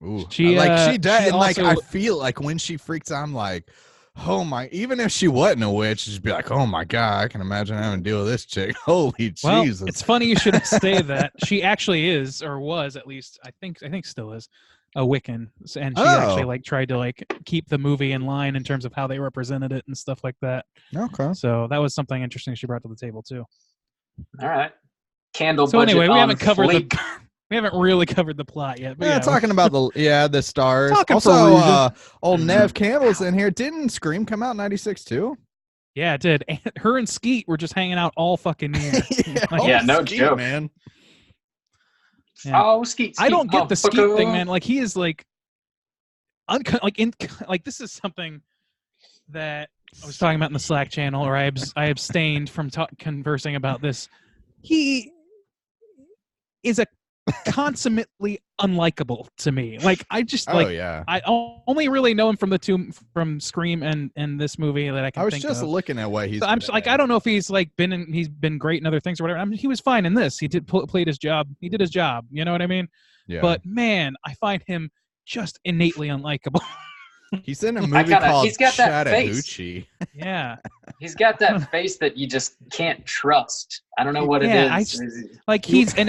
Ooh. She does, and like I feel like when she freaks out, I'm like, oh my! Even if she wasn't a witch, she'd be like, oh my God, I can imagine having to deal with this chick. Holy Jesus! It's funny you should say that. She actually is, or was at least, I think still is, a Wiccan, and she actually like tried to like keep the movie in line in terms of how they represented it and stuff like that. Okay. So that was something interesting she brought to the table too. All right. Candle. So anyway, we haven't covered we haven't really covered the plot yet. But talking about the stars. Also, old Nev Campbell's in here. Didn't Scream come out in '96 too? Yeah, it did. Her and Skeet were just hanging out all fucking year. No Skeet, joke, man. Yeah. Oh, skeet, I don't get the skeet motherfucker. thing, man. Like he is like, like this is something that I was talking about in the Slack channel, or I abstained from conversing about this. He is a consummately unlikable to me. Like I just yeah. I only really know him from the two from Scream and this movie that I can I was think just of. looking at what he's. So I'm just, like I don't know if he's like he's been great in other things or whatever. I mean, he was fine in this. He played his job. He did his job. You know what I mean? Yeah. But man, I find him just innately unlikable. He's in a movie called he's got that Chattahoochee. Yeah. He's got that face that you just can't trust. I don't know what it is. He's and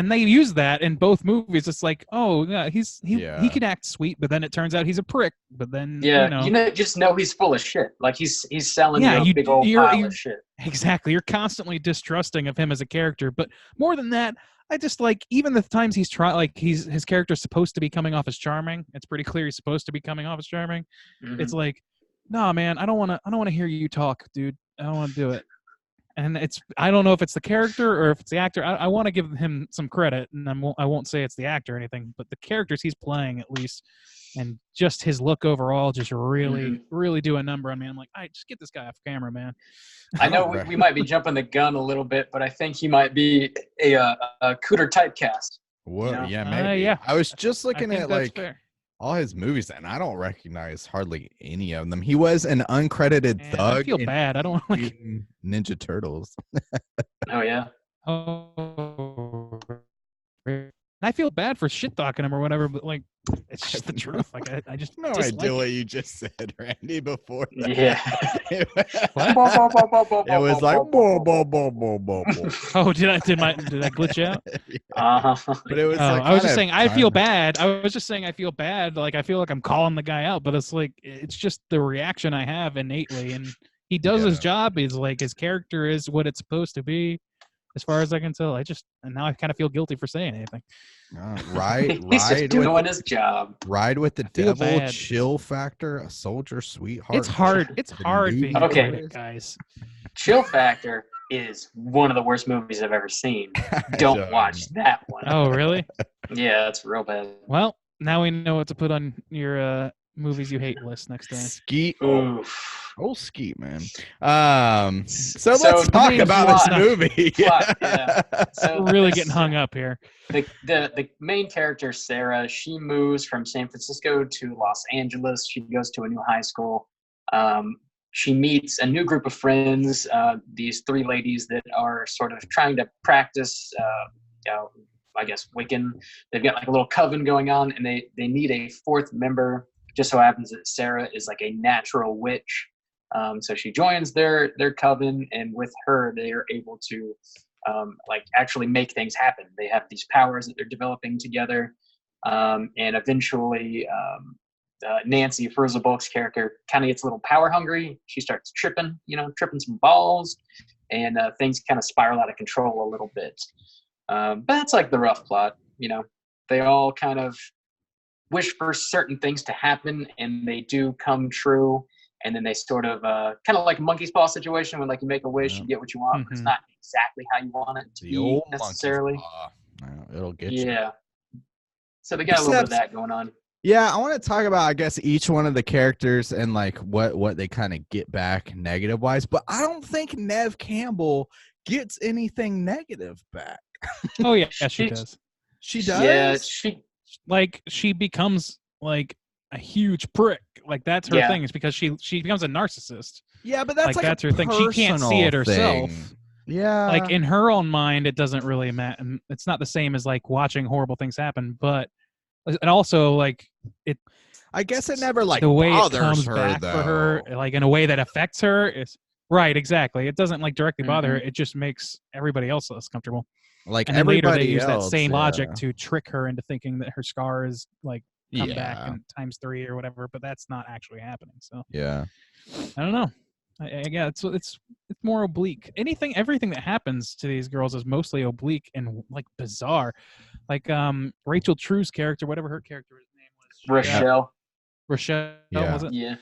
they use that in both movies. It's like, oh yeah, he can act sweet, but then it turns out he's a prick. But then just know he's full of shit. Like he's selling you a big old pile of shit. Exactly. You're constantly distrusting of him as a character. But more than that, I just like even the times he's his character's supposed to be coming off as charming. It's pretty clear he's supposed to be coming off as charming. Mm-hmm. It's like, nah, man, I don't want to hear you talk, dude. I don't want to do it. And I don't know if it's the character or if it's the actor. I want to give him some credit, and I won't say it's the actor or anything, but the characters he's playing at least, and just his look overall, just really, really do a number on me. I'm like, just get this guy off camera, man. I know we might be jumping the gun a little bit, but I think he might be a Cooter typecast. What? You know? Yeah, maybe. Yeah. I was just looking at like fair. all his movies, and I don't recognize hardly any of them. He was an uncredited thug. I feel bad. I don't like Ninja Turtles. Oh yeah. Oh. I feel bad for shit talking him or whatever, but like it's just the truth. Like I just no idea what you just said, Randy. Before that. Yeah. It was like Oh, did I glitch out? But it was like I was just saying I feel bad. I was just saying I feel bad. Like I feel like I'm calling the guy out, but it's like it's just the reaction I have innately, and he does his job. He's like his character is what it's supposed to be. As far as I can tell, and now I kind of feel guilty for saying anything. He's just doing his job. Ride with the devil, chill factor, a soldier, sweetheart. It's hard. It's hard being credit, guys. Chill Factor is one of the worst movies I've ever seen. Don't watch that one. Oh, really? Yeah, it's real bad. Well, now we know what to put on your movies you hate list next time. Skeet. Oh, Skeet, man. So let's talk about this movie. Yeah. So we're really getting hung up here. The main character, Sarah, she moves from San Francisco to Los Angeles. She goes to a new high school. She meets a new group of friends, these three ladies that are sort of trying to practice, I guess, Wiccan. They've got like a little coven going on, and they need a fourth member. Just so happens that Sarah is like a natural witch. So she joins their coven, and with her, they are able to actually make things happen. They have these powers that they're developing together, and eventually Nancy, Fairuza Balk's character, kind of gets a little power hungry. She starts tripping some balls, and things kind of spiral out of control a little bit. But that's like the rough plot. They all kind of wish for certain things to happen, and they do come true. And then they sort of kind of like a monkey's paw situation when like you make a wish, you get what you want, but it's not exactly how you want it to be necessarily. It'll get you. Yeah. So they got a little bit of that going on. Yeah, I want to talk about, I guess, each one of the characters and like what they kind of get back negative wise. But I don't think Neve Campbell gets anything negative back. Oh yeah, she does. She does. Yeah, she becomes like a huge prick. Like that's her thing. It's because she becomes a narcissist. Yeah, but that's that's her thing. She can't see it herself. Yeah. Like in her own mind, it doesn't really matter. It's not the same as like watching horrible things happen, but and also like it. I guess it never like the way bothers it comes her back though. for her, like in a way that affects her. Is right, exactly. It doesn't like directly bother her. It just makes everybody else less comfortable. Like and then later they use else, that same logic to trick her into thinking that her scar is like come back in ×3 or whatever, but that's not actually happening. So yeah, I don't know. It's more oblique. Everything that happens to these girls is mostly oblique and like bizarre. Like Rachel True's character, whatever her character's name was, Rochelle. Was it? Yeah.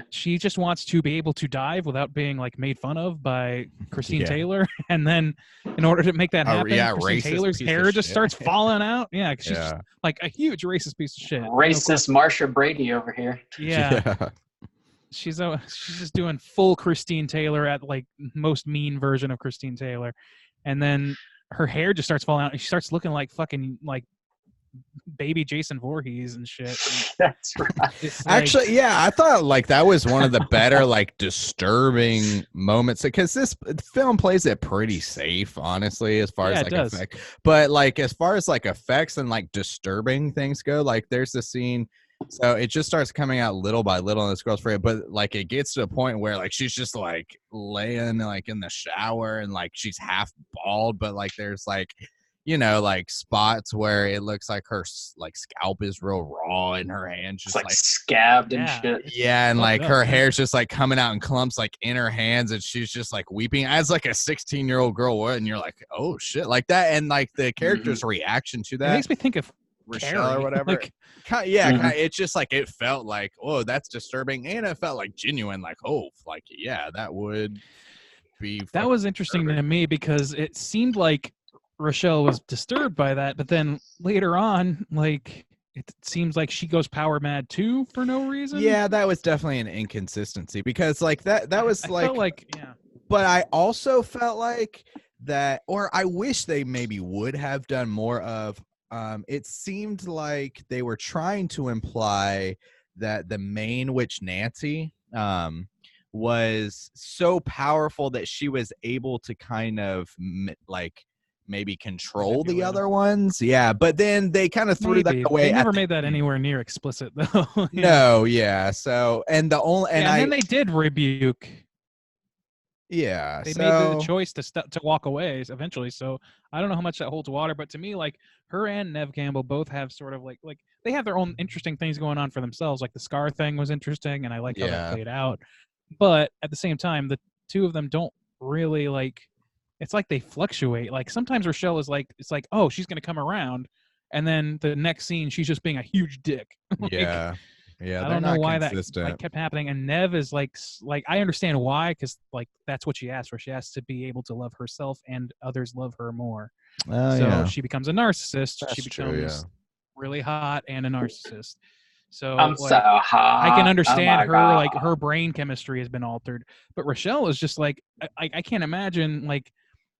She just wants to be able to dive without being like made fun of by Christine Taylor, and then in order to make that happen, Christine Taylor's hair just starts falling out. Yeah, she's just like a huge racist piece of shit. Racist Marsha Brady over here. Yeah. She's just doing full Christine Taylor at like most mean version of Christine Taylor, and then her hair just starts falling out, and she starts looking like fucking like baby Jason Voorhees and shit. That's right. Actually, I thought like that was one of the better like disturbing moments, because this film plays it pretty safe, honestly, as far as like effects. But like as far as like effects and like disturbing things go, like there's the scene. So it just starts coming out little by little in this girl's frame, but like it gets to a point where like she's just like laying like in the shower and like she's half bald, but like there's like, you know, like spots where it looks like her like scalp is real raw and her hands just like scabbed and shit. Yeah, and like her hair's just like coming out in clumps like in her hands, and she's just like weeping as like a 16-year-old girl would, and you're like, oh shit, like that. And like the character's reaction to that, it makes me think of Rochelle or whatever. Like, it's just like it felt like, oh, that's disturbing, and it felt like genuine, like, oh, like that would be. That was interesting to me because it seemed like Rochelle was disturbed by that, but then later on, like it seems like she goes power mad too for no reason. Yeah, that was definitely an inconsistency, because like that was I felt like but I also felt like that, or I wish they maybe would have done more of. It seemed like they were trying to imply that the main witch, Nancy, was so powerful that she was able to kind of like maybe control the other ones. Yeah, but then they kind of threw that away. They never made that anywhere near explicit though. No, yeah. So and then they did rebuke. Yeah, they made the choice to walk away eventually. So I don't know how much that holds water, but to me, like her and Nev Campbell both have sort of like they have their own interesting things going on for themselves. Like the Scar thing was interesting, and I like how that played out. But at the same time, the two of them don't really like. It's like they fluctuate. Like sometimes Rochelle is like, it's like, oh, she's gonna come around, and then the next scene she's just being a huge dick. Yeah, I don't know why that like, kept happening. And Nev is like I understand why, because like that's what she asked for. She has to be able to love herself and others love her more. So she becomes a narcissist. She becomes really hot and a narcissist. So I'm so hot. I can understand her God. Like her brain chemistry has been altered. But Rochelle is just like I can't imagine like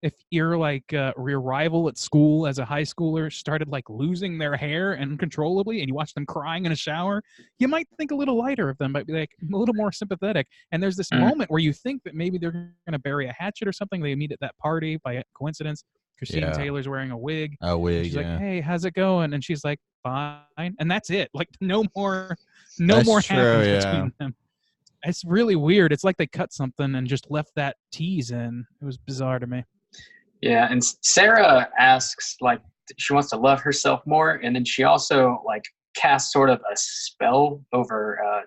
if you're like your rival at school as a high schooler started like losing their hair uncontrollably and you watch them crying in a shower, you might think a little lighter of them, might be like a little more sympathetic. And there's this moment where you think that maybe they're going to bury a hatchet or something. They meet at that party by coincidence. Christine Taylor's wearing a wig. She's like, hey, how's it going? And she's like, fine. And that's it. Like no more happens between them. It's really weird. It's like they cut something and just left that tease in. It was bizarre to me. Yeah, and Sarah asks, like, she wants to love herself more, and then she also, like, casts sort of a spell over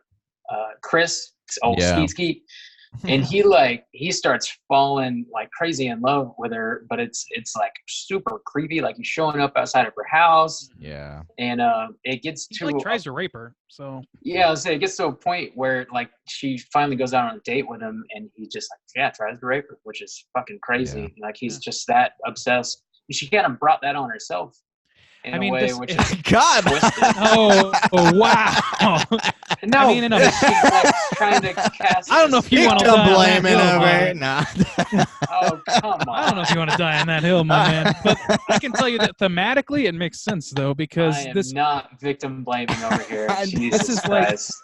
Chris, Skeet, and he starts falling like crazy in love with her, but it's like super creepy, like he's showing up outside of her house. Yeah. And it gets to he tries to rape her. So yeah, so it gets to a point where like she finally goes out on a date with him and he just like tries to rape her, which is fucking crazy. Like he's just that obsessed. And she kind of brought that on herself. In a way, which is God. oh wow. No, I mean, she's like trying to cast. I don't know if you want to die blame it over. Nah. Oh come on! I don't know if you want to die on that hill, my man. But I can tell you that thematically it makes sense though, because I am not victim blaming over here. Jesus Christ.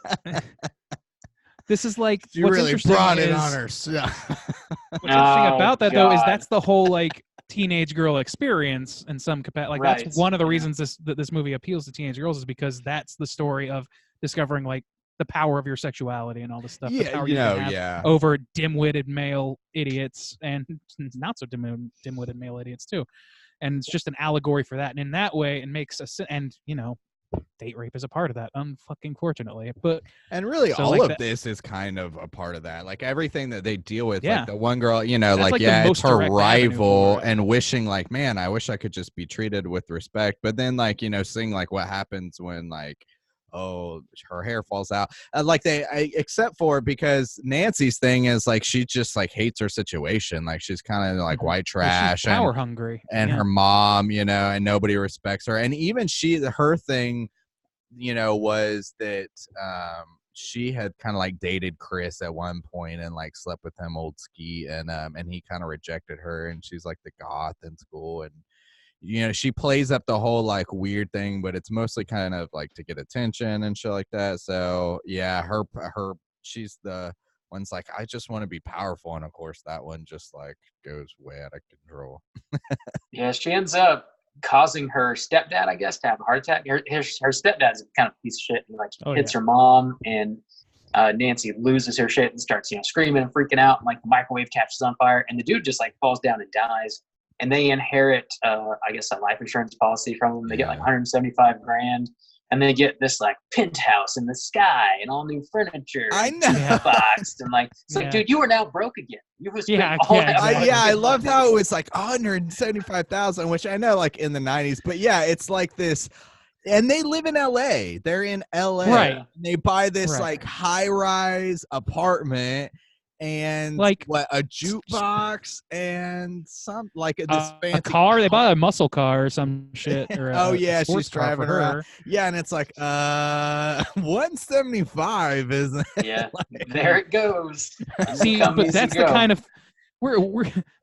This is like you what's really interesting brought it is, on herself. What's interesting about that though is that's the whole like teenage girl experience in some capacity. Like that's one of the reasons this movie appeals to teenage girls, is because that's the story of discovering like the power of your sexuality and all this stuff. Yeah, you have over dim-witted male idiots and not so dim-witted male idiots too. And it's just an allegory for that. And in that way, it makes and date rape is a part of that, unfucking fortunately. But and really so all like of this is kind of a part of that. Like everything that they deal with, yeah. like the one girl, like it's her rival and wishing like, man, I wish I could just be treated with respect. But then like, seeing like what happens when like, oh, her hair falls out. Except for because Nancy's thing is like she just like hates her situation. Like she's kind of like white trash, she's power hungry, and her mom, and nobody respects her. And even her thing, was that she had kind of like dated Chris at one point and like slept with him, old Ski, and he kind of rejected her, and she's like the goth in school, and she plays up the whole like weird thing, but it's mostly kind of like to get attention and shit like that. So yeah, she's the one's like, I just want to be powerful, and of course that one just like goes way out of control. Yeah, she ends up causing her stepdad, I guess, to have a heart attack. Her stepdad's kind of a piece of shit. He like hits her mom, and Nancy loses her shit and starts screaming and freaking out, and like the microwave catches on fire, and the dude just like falls down and dies. And they inherit, I guess, a life insurance policy from him. They get like $175,000, and they get this like penthouse in the sky and all new furniture. I know, boxed, and like it's like, dude, you are now broke again. You was I love how it was like $175,000, which I know like in the 90s, but yeah, it's like this. And they live in LA. They're in LA. Right. They buy this like high-rise apartment and like a jukebox and some like a car. They bought a muscle car or some shit. Or she's driving around. Yeah, and it's like 175, isn't it? Yeah, there it goes. See, but that's the kind of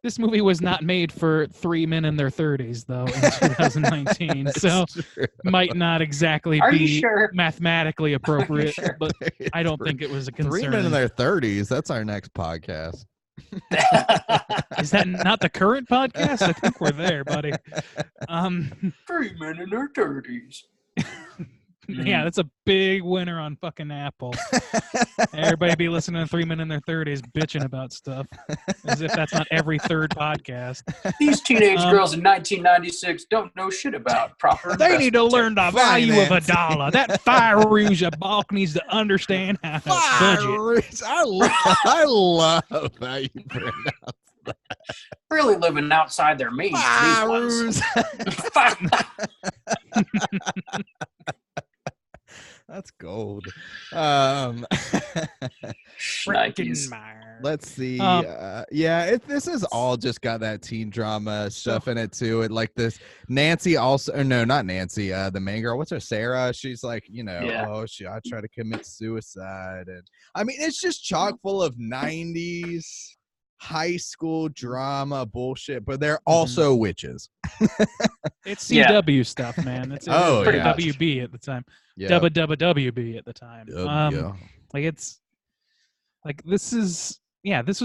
this movie was not made for 3 men in their 30s though in 2019, so might not exactly be mathematically appropriate. But I don't think it was a concern. 3 men in their 30s. That's our next podcast. Is that not the current podcast? I think we're there, buddy. 3 men in their 30s. Yeah, that's a big winner on fucking Apple. Everybody be listening to 3 men in their 30s bitching about stuff as if that's not every third podcast. These teenage girls in 1996 don't know shit about proper They need to learn the value of $1. That Fire Rouge Balk needs to understand how to budget. I love how you pronounce that. Really living outside their means. That's gold. Let's see. This is all just got that teen drama stuff in it too. It like this Nancy also, or no, not Nancy. The main girl. What's her? Sarah. She's like, I try to commit suicide, and I mean, it's just chock full of 90s high school drama bullshit, but they're also witches. It's CW stuff, man. It's WB at the time. WB at the time. Like it's like this was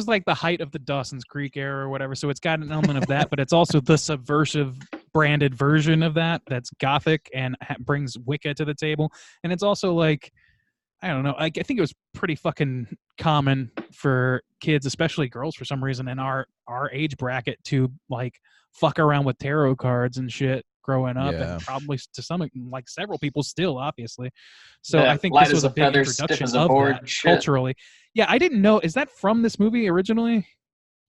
like the height of the Dawson's Creek era or whatever. So it's got an element of that, but it's also the subversive branded version of that's gothic and brings Wicca to the table. And it's also like, I don't know. I think it was pretty fucking common for kids, especially girls, for some reason in our age bracket, to like fuck around with tarot cards and shit growing up, and probably to some, like several people still, obviously. So I think this was a big introduction of that culturally. Yeah, I didn't know. Is that from this movie originally?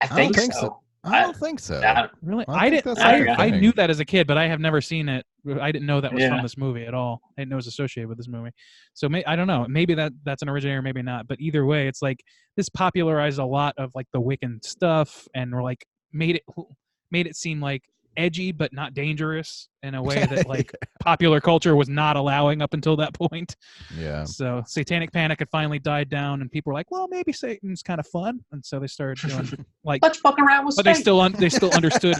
I think so. I don't think so. Really? I knew that as a kid, but I have never seen it. I didn't know that was from this movie at all. I didn't know it was associated with this movie. So I don't know. Maybe that's an originator, maybe not. But either way, it's like this popularized a lot of like the Wiccan stuff, and we're like made it seem like edgy but not dangerous in a way that like popular culture was not allowing up until that point. Yeah. So Satanic Panic had finally died down, and people were like, well, maybe Satan's kind of fun, and so they started doing like let's fuck around with Satan. They still understood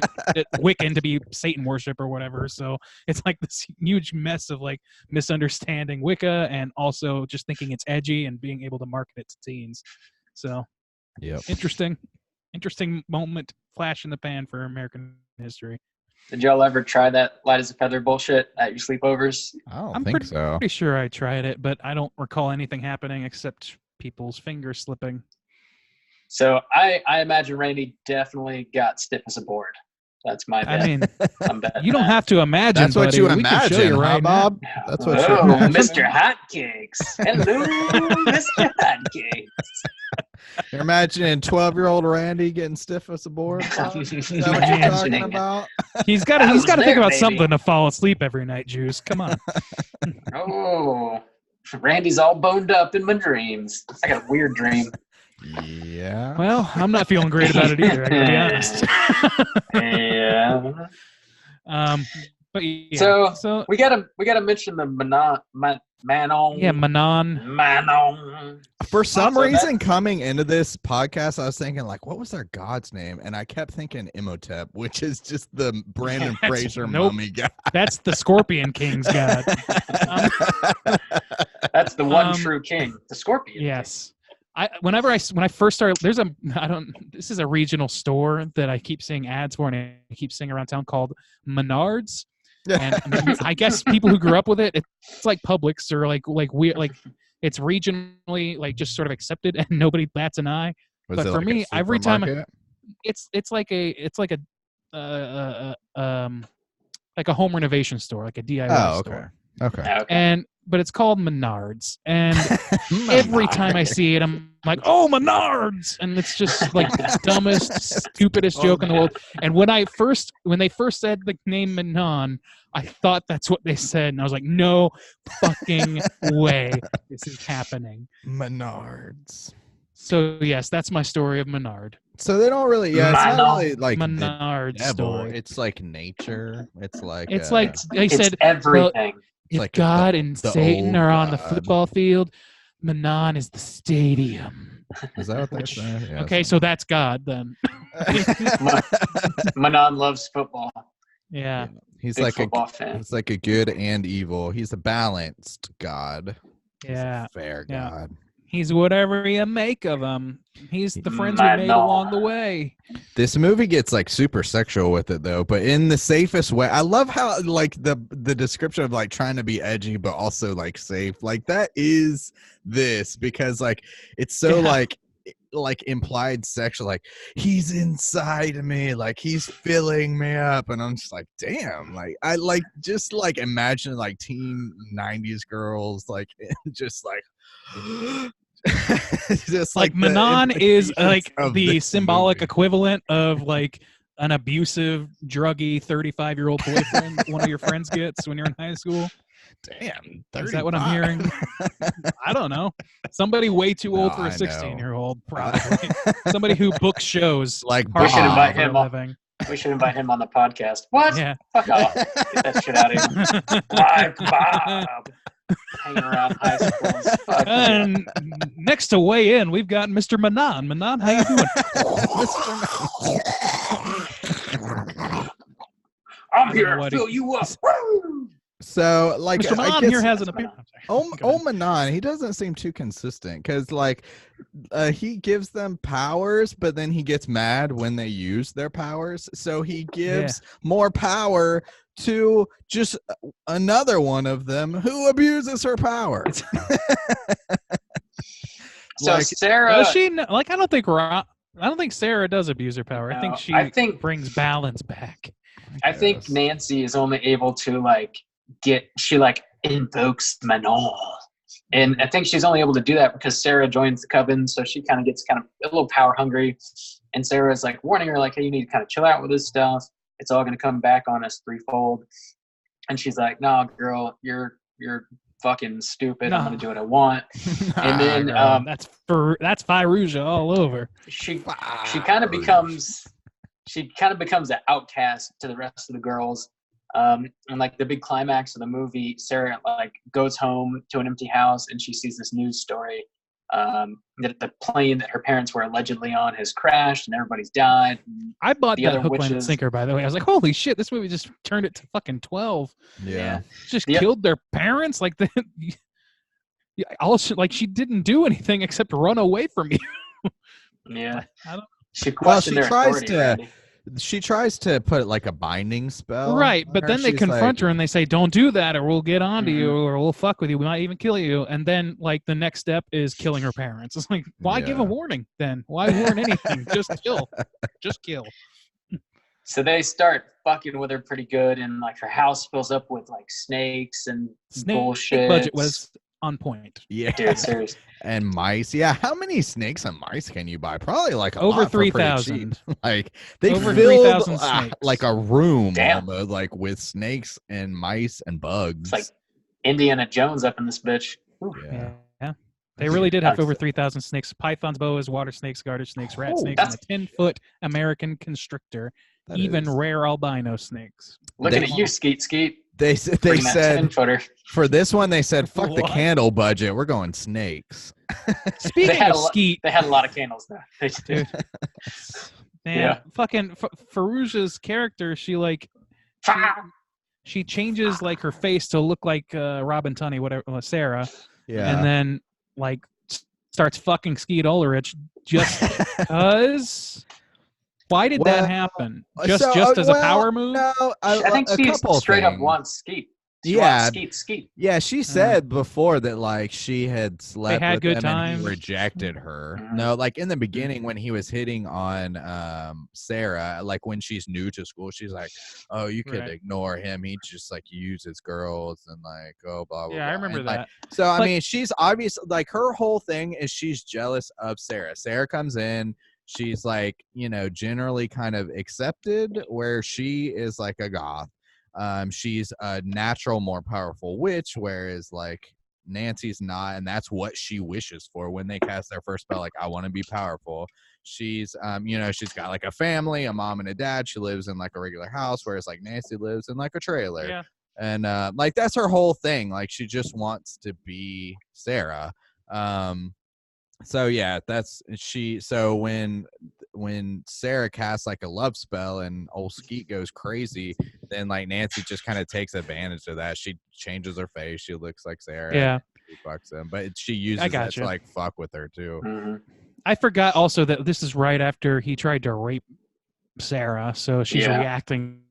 Wiccan to be Satan worship or whatever. So it's like this huge mess of like misunderstanding Wicca and also just thinking it's edgy and being able to market it to teens. So interesting moment, flash in the pan for American history. Did y'all ever try that light as a feather bullshit at your sleepovers? I'm pretty sure I tried it, but I don't recall anything happening except people's fingers slipping. So I imagine Randy definitely got stiff as a board. That's my bet. I mean, you don't have to imagine. That's what you imagine, right, Bob? That's what you imagine. Mr. Hotcakes. Hello, Mr. Hotcakes. You're imagining 12-year-old Randy getting stiff as a board? Is that what you're talking about? He's got to think about something to fall asleep every night, Juice. Come on. Oh, Randy's all boned up in my dreams. I got a weird dream. Yeah. Well, I'm not feeling great about it either. I gotta be honest. Yeah. But yeah. So we gotta mention the Manon. Yeah, Manon. Manon. For some So reason, coming into this podcast, I was thinking, like, what was their god's name? And I kept thinking Imhotep, which is just the Brandon Fraser mummy guy. That's the Scorpion King's god. That's the one true king, the Scorpion. Yes. When I first started, this is a regional store that I keep seeing ads for, and I keep seeing around town, called Menards. And I guess people who grew up with it, it's like Publix or like weird, like it's regionally like just sort of accepted and nobody bats an eye. But for me, every time it's like a home renovation store, like a DIY store. Okay. But it's called Menards, and every time I see it, I'm like, "Oh, Menards!" And it's just like the dumbest, stupidest joke in the world. And when they first said the name Manon, I thought that's what they said, and I was like, "No fucking way, this is happening." Menards. So yes, that's my story of Menard. So they don't really, it's not really like Menard's story. It's like nature. It's like they said everything. Well, if God and Satan are on the football field, Manon is the stadium. Is that what they're saying? Yeah, okay, so that's God then. Manon loves football. Yeah. He's Big like football fan. He's like a good and evil. He's a balanced God. Yeah. He's a fair God. He's whatever you make of him. He's the friends we made along the way. This movie gets like super sexual with it though, but in the safest way. I love how like the description of like trying to be edgy but also like safe. Like that is this, because like it's so like implied sexual, like he's inside of me, like he's filling me up, and I'm just like, damn, like I like just like imagine like teen 90s girls like just like just like Manon is like the symbolic equivalent of like an abusive, druggy 35-year-old boyfriend one of your friends gets when you're in high school. Damn, 35. Is that what I'm hearing? I don't know. Somebody way too old for a 16-year-old, probably. Somebody who books shows. Like we should invite him on. We should invite him on the podcast. What? Yeah. Fuck off. Get that shit out of here. Like Bob. Hanging around high schools. And next to weigh in, we've got Mr. Manon. Manon, how you doing? I'm here to fill you up. So, like, Mr. Manon here has an appearance. Manon, he doesn't seem too consistent because, like, he gives them powers, but then he gets mad when they use their powers. So he gives more power to just another one of them who abuses her power. So like, Sarah, I don't think Sarah does abuse her power. No, I think brings balance back. I think Nancy is only able to she invokes Manon. And I think she's only able to do that because Sarah joins the coven, so she kind of gets a little power hungry. And Sarah's like warning her, like, hey, you need to kind of chill out with this stuff. It's all going to come back on us threefold. And she's like, no, girl, you're fucking stupid. I'm going to do what I want. And then that's Fairuza all over. She kind of becomes an outcast to the rest of the girls. And like the big climax of the movie, Sarah like goes home to an empty house and she sees this news story that the plane that her parents were allegedly on has crashed and everybody's died. I bought that hook, line, and sinker, by the way. I was like, holy shit, this movie just turned it to fucking 12. Yeah. Just killed their parents? Like, she didn't do anything except run away from you. Yeah. She tries to put like a binding spell. Right, but then they confront her and they say, don't do that or we'll get onto you or we'll fuck with you. We might even kill you. And then like the next step is killing her parents. It's like, why give a warning then? Why warn anything? Just kill. Just kill. So they start fucking with her pretty good and like her house fills up with like snakes and bullshit. Budget was on point. Yeah. Dude, seriously. And mice. Yeah. How many snakes and mice can you buy? Probably like over 3,000. Like they over filled 3,000 snakes. Like a room almost, like with snakes and mice and bugs. It's like Indiana Jones up in this bitch. Yeah. They really did have over 3,000 snakes: pythons, boas, water snakes, garter snakes, rat snakes, and a 10-foot American constrictor, rare albino snakes. Looking at you, Skeet. They said for this one, they said, fuck the candle budget. We're going snakes. Speaking of Skeet. They had a lot of candles though. Man, fucking Farouja's character, she changes like her face to look like Robin Tunney, whatever, Sarah. Yeah. And then like starts fucking Skeet Ulrich just because. Why did that happen? Just as a power move? No, I think she straight up wants Skeet. Skeet. Yeah, she said before that like she had slept with good him times. and he rejected her. No, like in the beginning when he was hitting on Sarah, like when she's new to school, she's like, "Oh, you could ignore him. He just like uses girls and like blah blah blah." Yeah, I remember that. Like, so I mean, she's obviously like her whole thing is she's jealous of Sarah. Sarah comes in. She's like, generally kind of accepted where she is like a goth. She's a natural, more powerful witch, whereas like Nancy's not, and that's what she wishes for when they cast their first spell. Like, I want to be powerful. She's, she's got like a family, a mom and a dad. She lives in like a regular house, whereas like Nancy lives in like a trailer. Yeah. And like that's her whole thing. Like she just wants to be Sarah. So yeah, so when Sarah casts like a love spell and old Skeet goes crazy, then like Nancy just kind of takes advantage of that. She changes her face, she looks like Sarah. Yeah. She fucks him, but she uses that to like fuck with her too. Mm-hmm. I forgot also that this is right after he tried to rape Sarah, so she's reacting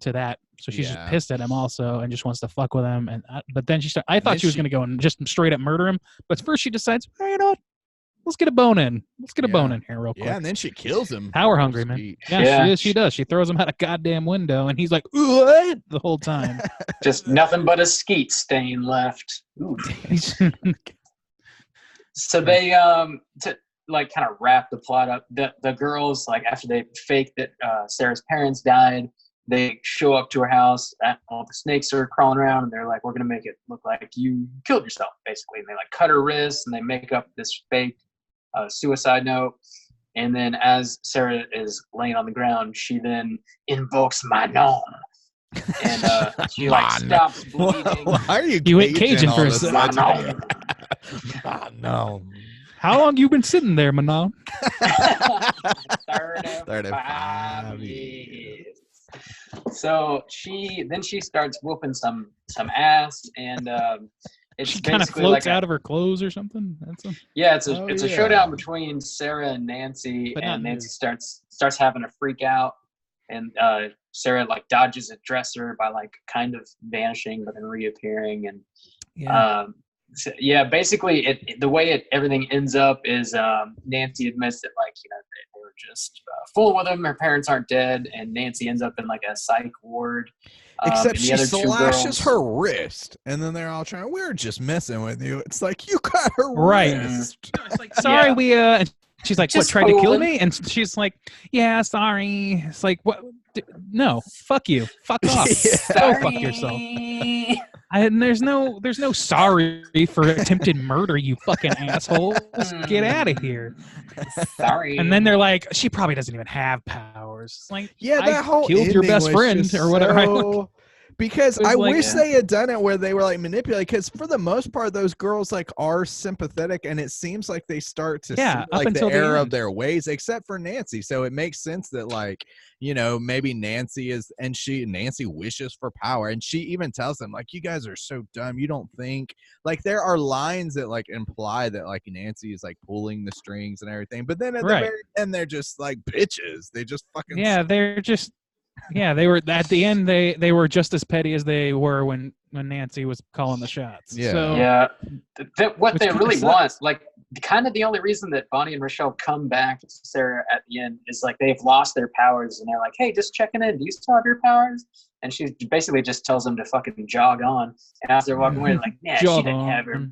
to that. So she's just pissed at him also and just wants to fuck with him. And but then I thought she was going to go and just straight up murder him, but first she decides, hey, you know what? Let's get a bone in. Let's get a bone in here real quick. Yeah, and then she kills him. Power hungry, man. Yeah, she does. She throws him out a goddamn window, and he's like, what? The whole time. Just nothing but a Skeet stain left. Ooh. So they, to like kind of wrap the plot up, the girls, like after they fake that Sarah's parents died, they show up to her house, all the snakes are crawling around, and they're like, we're going to make it look like you killed yourself, basically. And they like cut her wrists, and they make up this fake suicide note. And then as Sarah is laying on the ground, she then invokes Manon. And she like stops bleeding. Why are you went Cajun for a second? Manon. How long you been sitting there, Manon? 35 years. So she starts whooping some ass, and she kind of floats out of her clothes or something. It's a showdown between Sarah and Nancy, and Nancy starts having a freak out, and Sarah like dodges a dresser by like kind of vanishing but then reappearing, and basically the way everything ends up is Nancy admits that like they were just fooling with him. Her parents aren't dead, and Nancy ends up in like a psych ward. Except she slashes her wrist, and then they're all trying. We're just messing with you. It's like you got her wrist. It's like sorry, we and she's like, what, tried to kill me? And she's like, yeah, sorry. It's like, what? No, fuck you, fuck off, go fuck yourself. And there's no sorry for attempted murder, you fucking asshole. Get out of here. Sorry. And then they're like, she probably doesn't even have powers. It's like, that whole killed your best friend or whatever. Because I wish they had done it where they were like manipulated. Because for the most part, those girls like are sympathetic, and it seems like they start to see like the error of their ways, except for Nancy. So it makes sense that like maybe Nancy wishes for power, and she even tells them like, you guys are so dumb. You don't think like there are lines that like imply that like Nancy is like pulling the strings and everything, but then at the very end they're just like bitches. They just fucking they're just. Yeah, they were at the end. They were just as petty as they were when Nancy was calling the shots. Yeah, so, what they really want, like, kind of the only reason that Bonnie and Rochelle come back to Sarah at the end is like they've lost their powers, and they're like, "Hey, just checking in. Do you still have your powers?" And she basically just tells them to fucking jog on. And as they're walking away, they're like, "Nah, she didn't have her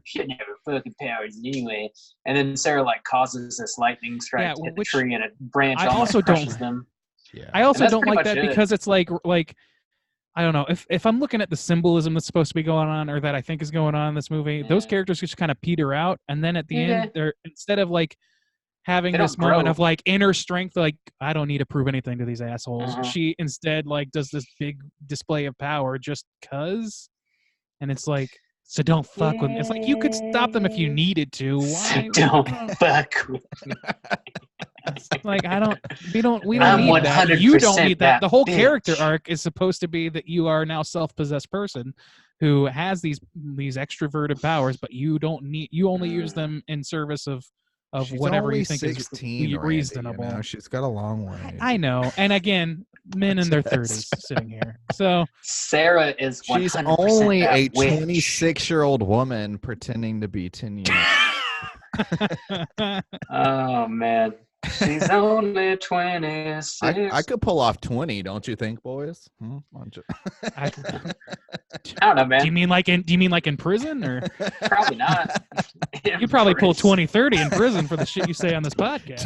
fucking powers anyway." And then Sarah like causes this lightning strike to hit the tree, and a branch almost crushes them. Yeah. I also don't like that because it's like I don't know if I'm looking at the symbolism that's supposed to be going on or that I think is going on in this movie. Those characters just kind of peter out, and then at the end, they're instead of like having this moment of like inner strength, like I don't need to prove anything to these assholes. She instead like does this big display of power just cause, and it's like, so don't fuck with me. It's like you could stop them if you needed to. Why? So don't fuck with me. Like we don't need that. You don't need that. The whole character arc is supposed to be that you are now self-possessed person who has these extroverted powers, but you only use them in service of She's whatever only you think 16, is reasonable. You know? She's got a long way. I know. And again, men in their 30s sitting here. So Sarah is 100% she's only a witch. 26-year-old woman pretending to be 10 years. Oh man. She's only 26. I could pull off 20, don't you think, boys? I don't know, man. Do you mean like in prison or? Probably not. You probably pull 20, 30 in prison for the shit you say on this podcast.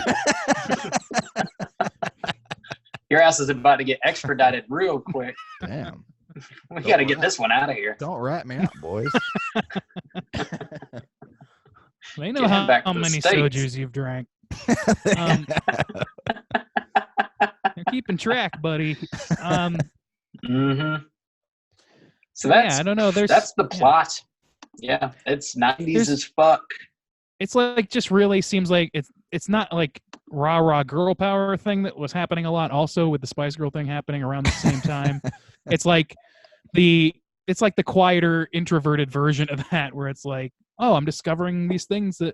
Your ass is about to get extradited real quick. Damn. We got to get this one out of here. Don't rat me out, boys. They know how many sojus you've drank. You're keeping track, buddy. So that's I don't know. That's the plot. Yeah, it's 90s as fuck. It's like just really seems like it's not like rah girl power thing that was happening a lot. Also with the Spice Girl thing happening around the same time. It's like the quieter introverted version of that, where it's like, oh, I'm discovering these things that.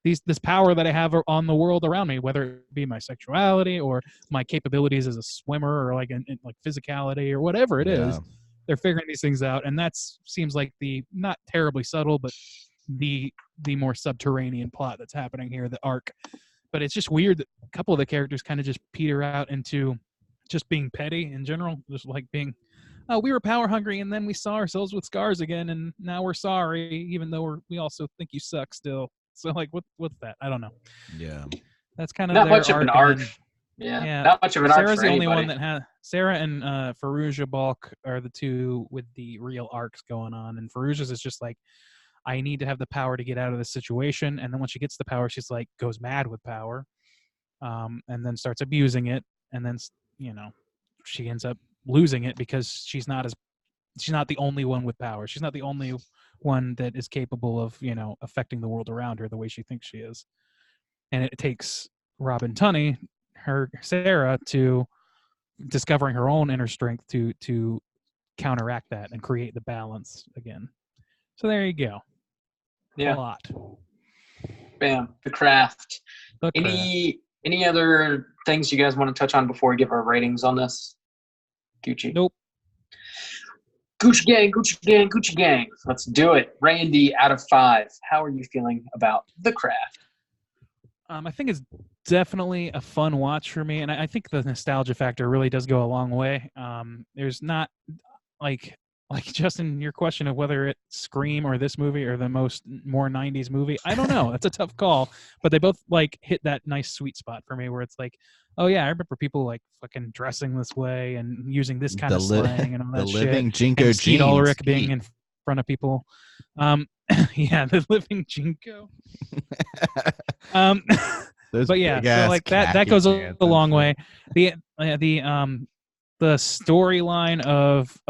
This power that I have on the world around me, whether it be my sexuality or my capabilities as a swimmer or like in like physicality or whatever it is, they're figuring these things out, and that seems like the not terribly subtle, but the more subterranean plot that's happening here, the arc. But it's just weird that a couple of the characters kind of just peter out into just being petty in general, just like being, oh, we were power hungry and then we saw ourselves with scars again, and now we're sorry, even though we also think you suck still. So like, what's that? I don't know. Yeah, that's kind of not much of an arc. Yeah, not much of an arc. Sarah's the only one that has. Sarah and Fairuza Balk are the two with the real arcs going on, and Fairuza's is just like, I need to have the power to get out of this situation, and then when she gets the power, she's like goes mad with power, and then starts abusing it, and then she ends up losing it because she's not the only one with power. She's not the only one that is capable of, affecting the world around her the way she thinks she is. And it takes Robin Tunney, her Sarah, to discovering her own inner strength to counteract that and create the balance again. So there you go. Yeah. A lot. Bam. The craft. Any other things you guys want to touch on before we give our ratings on this? Gucci. Nope. Gucci gang, Gucci gang, Gucci gang. Let's do it. Randy, out of 5, how are you feeling about The Craft? I think it's definitely a fun watch for me, and I think the nostalgia factor really does go a long way. There's not like Justin, your question of whether it's Scream or this movie or the more 90s movie, I don't know. That's a tough call, but they both like hit that nice sweet spot for me where it's like, oh yeah, I remember people like fucking dressing this way and using this kind of slang and all that shit. The living Jinko Skeet Ulrich being in front of people. Yeah, the living Jinko. But yeah, so like that goes a long way. The storyline of,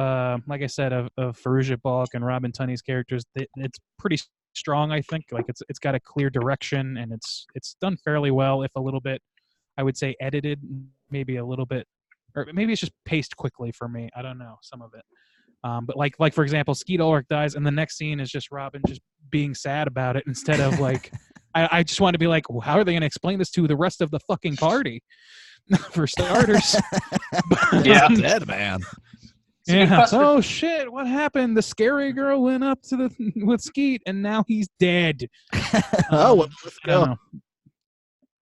like I said, of Fairuza Balk and Robin Tunney's characters, it's pretty strong. I think like it's got a clear direction and it's done fairly well. If a little bit, I would say edited, maybe a little bit, or maybe it's just paced quickly for me. I don't know, some of it. But like for example, Skeet Ulrich dies, and the next scene is just Robin just being sad about it instead of like, I just want to be like, well, how are they going to explain this to the rest of the fucking party? For starters. Yeah, dead man. Yeah. Oh shit! What happened? The scary girl went up to with Skeet, and now he's dead. Let's go.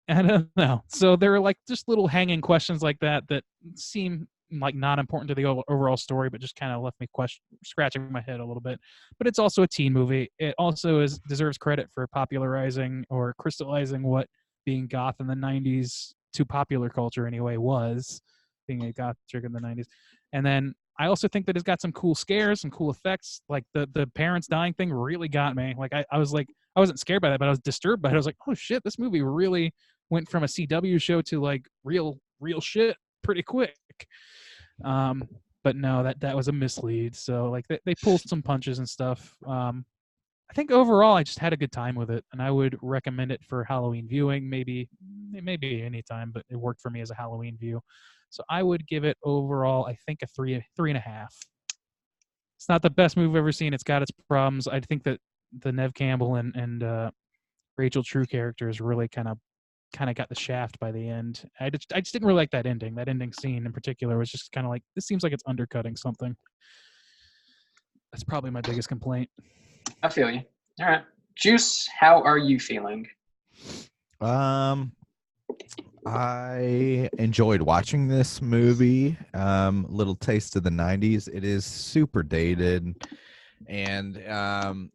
I don't know. So there are like just little hanging questions like that seem like not important to the overall story, but just kind of left me scratching my head a little bit. But it's also a teen movie. It also deserves credit for popularizing or crystallizing what being goth in the 90s to popular culture anyway was, being a goth chick in the 90s. And then I also think that it's got some cool scares, some cool effects. Like the parents dying thing really got me. Like I was like, I wasn't scared by that, but I was disturbed by it. I was like, oh shit, this movie really went from a CW show to like real shit pretty quick. But no, that was a mislead. So like they pulled some punches and stuff. I think overall I just had a good time with it, and I would recommend it for Halloween viewing. Maybe any time, but it worked for me as a Halloween view. So I would give it overall, I think, a 3.5. It's not the best movie I've ever seen. It's got its problems. I think that the Nev Campbell and Rachel True characters really kind of got the shaft by the end. I just didn't really like that ending. That ending scene in particular was just kind of like, this seems like it's undercutting something. That's probably my biggest complaint. I feel you. All right. Juice, how are you feeling? I enjoyed watching this movie. Little taste of the 90s. It is super dated, and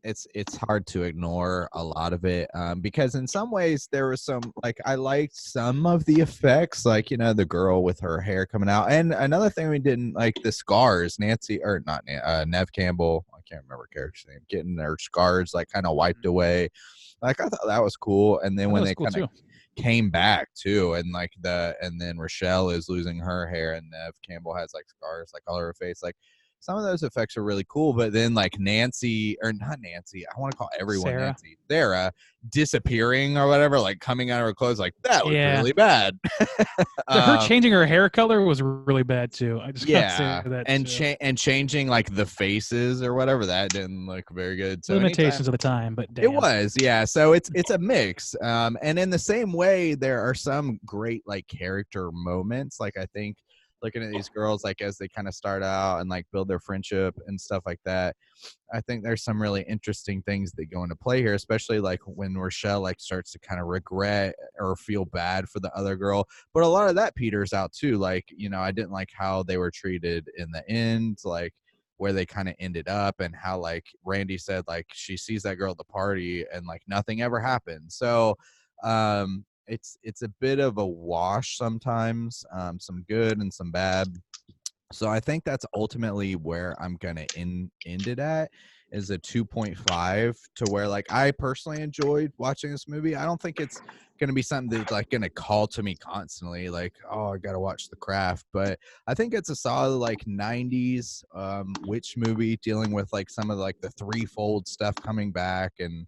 it's hard to ignore a lot of it, because in some ways there was some, like, I liked some of the effects, like, you know, the girl with her hair coming out, and another thing we didn't like, the scars, Nev Campbell, I can't remember her character's name, getting her scars like kind of wiped away. Like, I thought that was cool. And then when they kind of came back too, and then Rochelle is losing her hair, and Nev Campbell has like scars like all over her face, like some of those effects are really cool. But then like Nancy, or not Nancy, I want to call everyone Sarah disappearing or whatever, like coming out of her clothes, like that was really bad. Her changing her hair color was really bad too. I just gotta say that. And changing like the faces or whatever, that didn't look very good. So limitations of the time, but damn. It was, yeah. So it's a mix. And in the same way, there are some great like character moments. Like, I think looking at these girls, like as they kind of start out and like build their friendship and stuff like that, I think there's some really interesting things that go into play here, especially like when Rochelle like starts to kind of regret or feel bad for the other girl. But a lot of that peters out too. Like, you know, I didn't like how they were treated in the end, like where they kind of ended up, and how like Randy said, like she sees that girl at the party and like nothing ever happened. So it's a bit of a wash sometimes, some good and some bad. So I think that's ultimately where I'm gonna end it at, is a 2.5, to where like I personally enjoyed watching this movie. I don't think it's gonna be something that's like gonna call to me constantly, like, oh, I gotta watch The Craft. But I think it's a solid like 90s witch movie, dealing with like some of like the threefold stuff coming back, and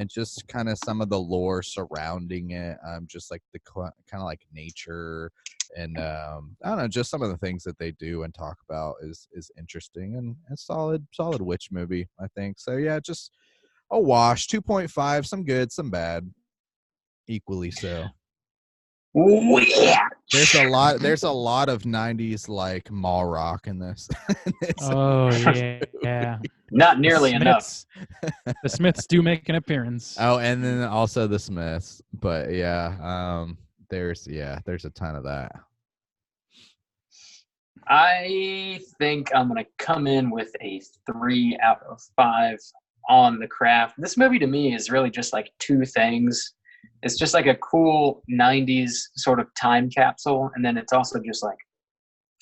just kind of some of the lore surrounding it, just like the kind of like nature, and I don't know, just some of the things that they do and talk about is interesting, and a solid witch movie, I think. So yeah, just a wash. 2.5, some good, some bad, equally so. Yeah. There's a lot of 90s like mall rock in this. Oh yeah. Not nearly enough. The Smiths do make an appearance. Oh, and then also the Smiths. But yeah, there's a ton of that. I think I'm going to come in with a 3 out of 5 on The Craft. This movie to me is really just like two things. It's just like a cool 90s sort of time capsule, and then it's also just like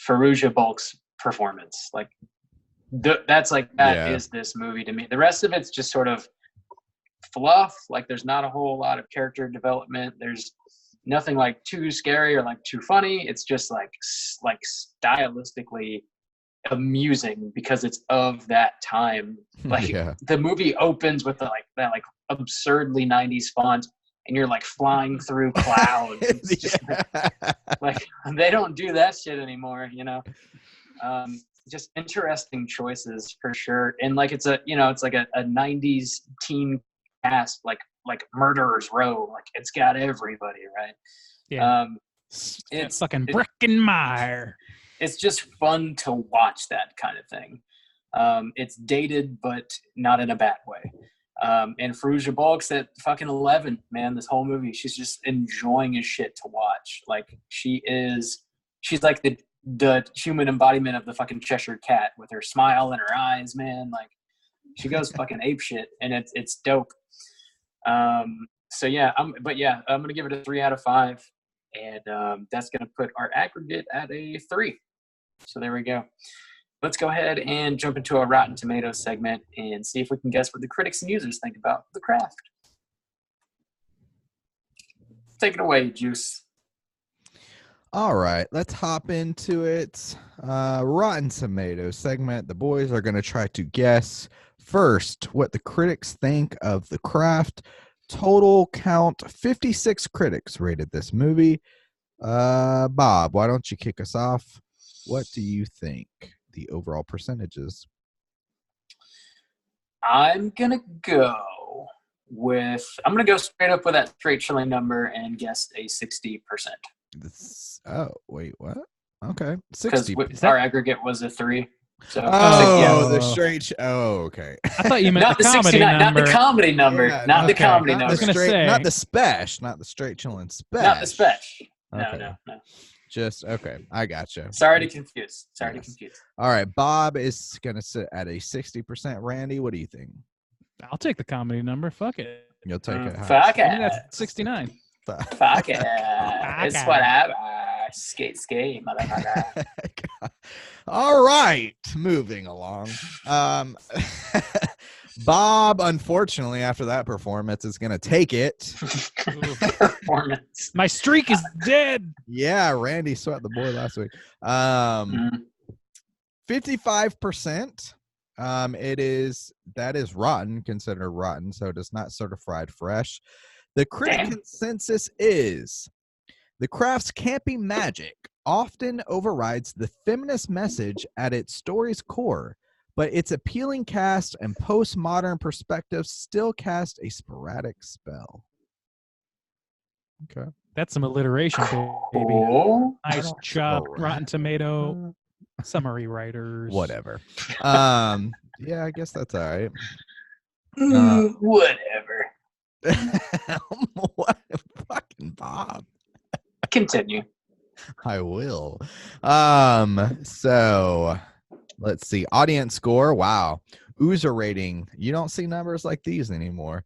Fairuza Balk's performance. Like that is this movie to me. The rest of it's just sort of fluff. Like there's not a whole lot of character development. There's nothing like too scary or like too funny. It's just like stylistically amusing because it's of that time. Like the movie opens with that absurdly 90s font, and you're like flying through clouds. It's just like they don't do that shit anymore, you know. Just interesting choices for sure. And like it's like a 90s teen cast, like Murderers Row. Like it's got everybody, right? Yeah. It's fucking Breckenmeyer. It's just fun to watch that kind of thing. It's dated, but not in a bad way. And Fairuza Balk's at fucking 11, man. This whole movie, she's just enjoying as shit to watch. Like she's like the human embodiment of the fucking Cheshire Cat with her smile and her eyes, man. Like she goes fucking ape shit, and it's dope. So yeah, I'm gonna give it a 3 out of 5, and that's gonna put our aggregate at a 3. So there we go. let's go ahead and jump into a Rotten Tomatoes segment and see if we can guess what the critics and users think about The Craft. Take it away, Juice. All right, let's hop into it. Rotten Tomatoes segment. The boys are going to try to guess first what the critics think of The Craft. Total count 56 critics rated this movie. Bob, why don't you kick us off? What do you think the overall percentages? I'm gonna go straight up with that straight chilling number and guess a 60%. Wait, what? Okay, 60. Because our aggregate was a 3. So the straight. Okay. I thought you meant not the comedy number. Not the comedy number. Yeah, not the comedy not number. Not the spesh. Not the straight chilling spesh. Not the spesh. Okay. No. Just okay. I gotcha. Sorry to confuse. All right. Bob is gonna sit at a 60%. Randy, what do you think? I'll take the comedy number. Fuck it. You'll take it. Fuck it. I mean, that's 69. Fuck it. It's whatever. Skate, motherfucker. All right. Moving along. Bob, unfortunately, after that performance, is going to take it. Performance. My streak is dead. Yeah, Randy swept the board last week. 55%. That is rotten, considered rotten, so it is not certified fresh. The critic consensus is The Craft's campy magic often overrides the feminist message at its story's core, but its appealing cast and postmodern perspective still cast a sporadic spell. Okay. That's some alliteration, baby. Cool. Nice job, Rotten Tomato summary writers. Whatever. Yeah, I guess that's all right. Whatever. What? Fucking Bob. Continue. I will. So let's see. Audience score. Wow. User rating. You don't see numbers like these anymore.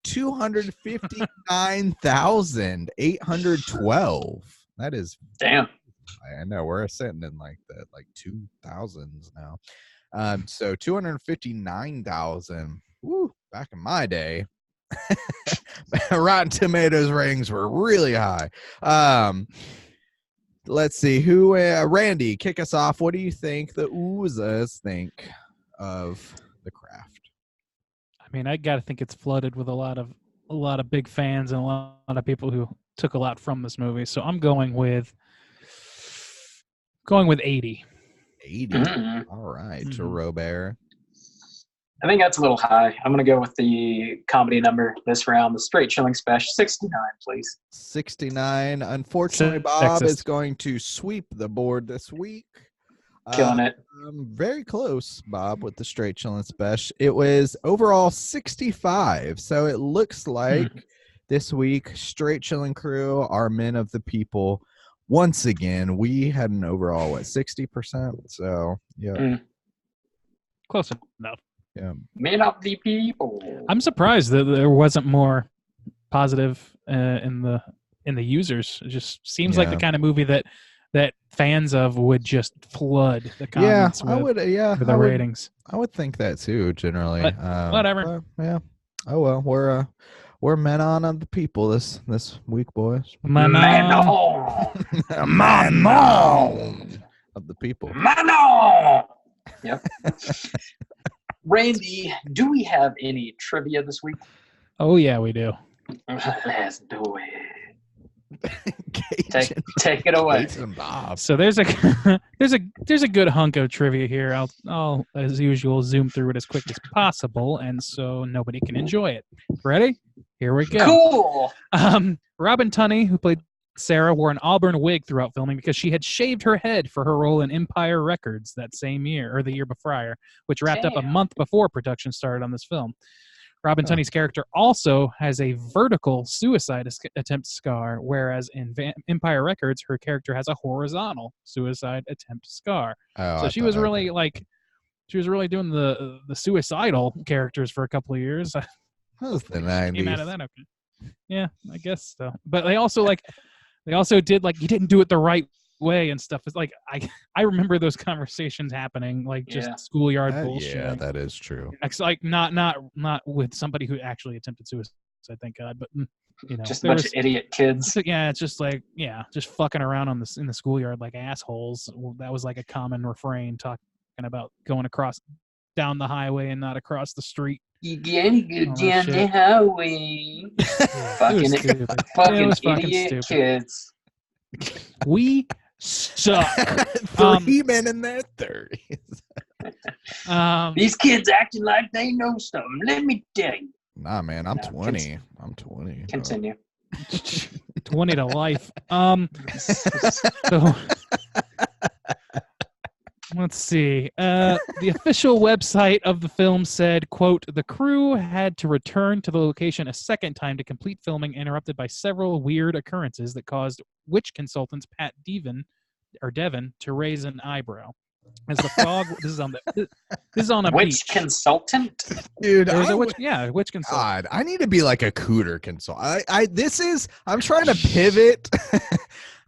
259,812. That is damn. I know we're sitting in like the 2000s now. So 259,000. Woo, back in my day. Rotten Tomatoes ratings were really high. Let's see who Randy, kick us off. What do you think the oozers think of The Craft? I mean, I gotta think it's flooded with a lot of big fans and a lot of people who took a lot from this movie. So I'm going with 80. 80. Mm-hmm. All right, to Robert. I think that's a little high. I'm going to go with the comedy number this round, the straight chilling special, 69, please. 69. Unfortunately, Bob is going to sweep the board this week. Killing it. Very close, Bob, with the straight chilling special. It was overall 65. So it looks like this week, straight chilling crew, our men of the people. Once again, we had an overall 60%. So yeah, close enough. Yeah, men of the people. I'm surprised that there wasn't more positive in the users. It just seems like the kind of movie that fans of would just flood the comments with the ratings. I would think that too, generally. But whatever. Yeah. Oh well, we're men on the people this week, boys. Man on of the people. Man on. Yep. Randy, do we have any trivia this week? Oh yeah, we do. Let's do it. Take it away. So there's a good hunk of trivia here. I'll as usual zoom through it as quick as possible, and so nobody can enjoy it. Ready? Here we go. Cool. Robin Tunney, who played Sarah, wore an auburn wig throughout filming because she had shaved her head for her role in Empire Records that same year, or the year before, which wrapped up a month before production started on this film. Robin Tunney's character also has a vertical suicide attempt scar, whereas in Empire Records, her character has a horizontal suicide attempt scar. So she was really doing the suicidal characters for a couple of years. That was the 90s. Came out of that, okay. Yeah, I guess so. But they also did you didn't do it the right way and stuff. It's like I remember those conversations happening, like just schoolyard bullshit. Yeah, that is true. It's like not with somebody who actually attempted suicide, thank God, but just a bunch of idiot kids. It's just like just fucking around in the schoolyard like assholes. That was like a common refrain, talking about going down the highway and not across the street. You gotta go down the highway. Fucking idiot kids. We suck. 3 men in their 30s. These kids acting like they know something. Let me tell you. Nah, man, I'm 20. I'm 20. Continue. 20 to life. So, let's see. The official website of the film said, quote, "The crew had to return to the location a second time to complete filming, interrupted by several weird occurrences that caused witch consultants Pat Devon to raise an eyebrow." As the fog, this is on a witch beach. Consultant, dude. There's a witch consultant. God, I need to be like a cooter consultant. I'm trying to pivot.